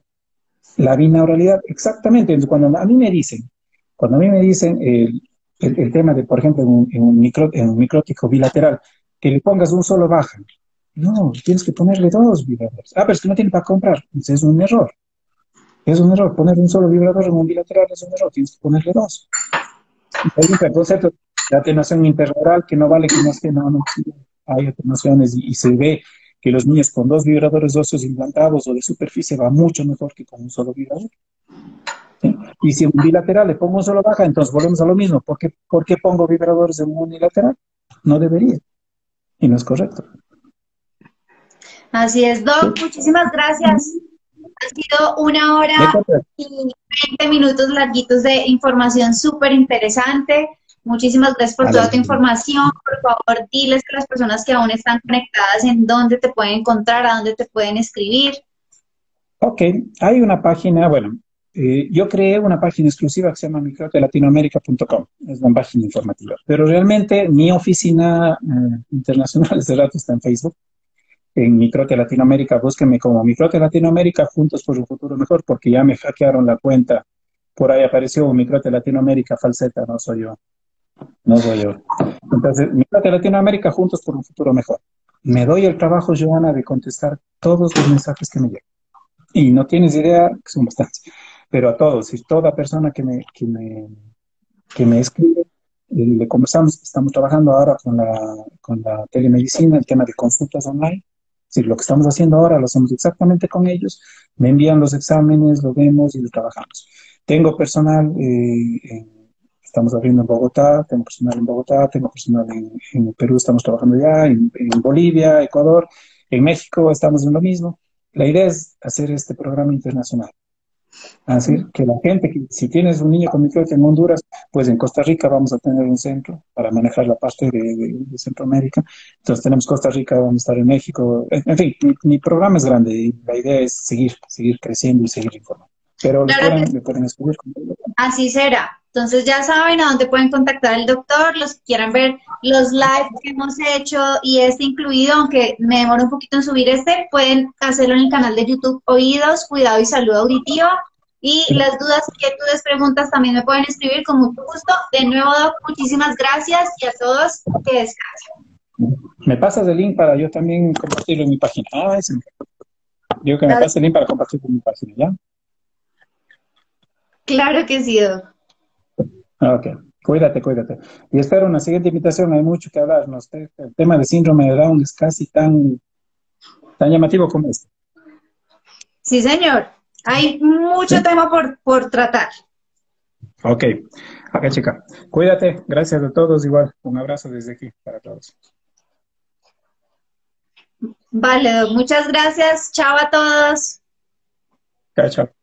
La binauralidad, exactamente. Entonces, cuando a mí me dicen el tema de, por ejemplo, en un micrótico bilateral, que le pongas un solo baja. No, tienes que ponerle dos vibradores. Ah, pero es que no tiene para comprar. Entonces es un error. Es un error. Poner un solo vibrador en un bilateral es un error. Tienes que ponerle dos. Hay un concepto de atenuación interoral que no vale, que no es que no. Hay atenuaciones y se ve que los niños con dos vibradores óseos implantados o de superficie va mucho mejor que con un solo vibrador. ¿Sí? Y si en un bilateral le pongo un solo baja, entonces volvemos a lo mismo. ¿Por qué pongo vibradores en un unilateral? No debería. Y no es correcto. Así es, Doc. ¿Sí? Muchísimas gracias. Ha sido 1 hora y 20 minutos larguitos de información súper interesante. Muchísimas gracias por toda tu información. Por favor, diles a las personas que aún están conectadas en dónde te pueden encontrar, a dónde te pueden escribir. Ok, hay una página, yo creé una página exclusiva que se llama microtelatinoamerica.com. Es una página informativa. Pero realmente mi oficina internacional de rato está en Facebook. En Micrótea Latinoamérica, búsquenme como Micrótea Latinoamérica, Juntos por un Futuro Mejor, porque ya me hackearon la cuenta. Por ahí apareció Micrótea Latinoamérica falseta, no soy yo. No soy yo. Entonces, Micrótea Latinoamérica, Juntos por un Futuro Mejor. Me doy el trabajo, Joana, de contestar todos los mensajes que me llegan. Y no tienes idea, que son bastantes, pero a todos, y toda persona que me escribe, le conversamos. Estamos trabajando ahora con la telemedicina, el tema de consultas online. Sí, lo que estamos haciendo ahora lo hacemos exactamente con ellos. Me envían los exámenes, lo vemos y lo trabajamos. Tengo personal, estamos abriendo en Bogotá, tengo personal en Bogotá, tengo personal en Perú, estamos trabajando ya, en Bolivia, Ecuador, en México estamos en lo mismo. La idea es hacer este programa internacional. Así que la gente, si tienes un niño con micrótea en Honduras, pues en Costa Rica vamos a tener un centro para manejar la parte de Centroamérica. Entonces tenemos Costa Rica, vamos a estar en México. En fin, mi programa es grande y la idea es seguir creciendo y seguir informando. Pero claro, le pueden escribir. Así será. Entonces ya saben a dónde pueden contactar al doctor, los que quieran ver los lives que hemos hecho y este incluido, aunque me demoro un poquito en subir este, pueden hacerlo en el canal de YouTube Oídos, Cuidado y Salud Auditiva. Y las dudas, inquietudes, preguntas también me pueden escribir con mucho gusto. De nuevo, Doc, muchísimas gracias y a todos que descansen. ¿Me pasas el link para yo también compartirlo en mi página? Ah, ese. Digo que me pase el link para compartirlo en mi página, ¿ya? Claro que sí, Doc. Ok, cuídate, cuídate. Y espero una siguiente invitación, hay mucho que hablar, ¿no? El tema de síndrome de Down es casi tan llamativo como este. Sí, señor. Hay mucho ¿Sí? tema por tratar. Ok, ok, chica. Cuídate, gracias a todos, igual. Un abrazo desde aquí para todos. Vale, Doc. Muchas gracias. Chao a todos. Chao, chao.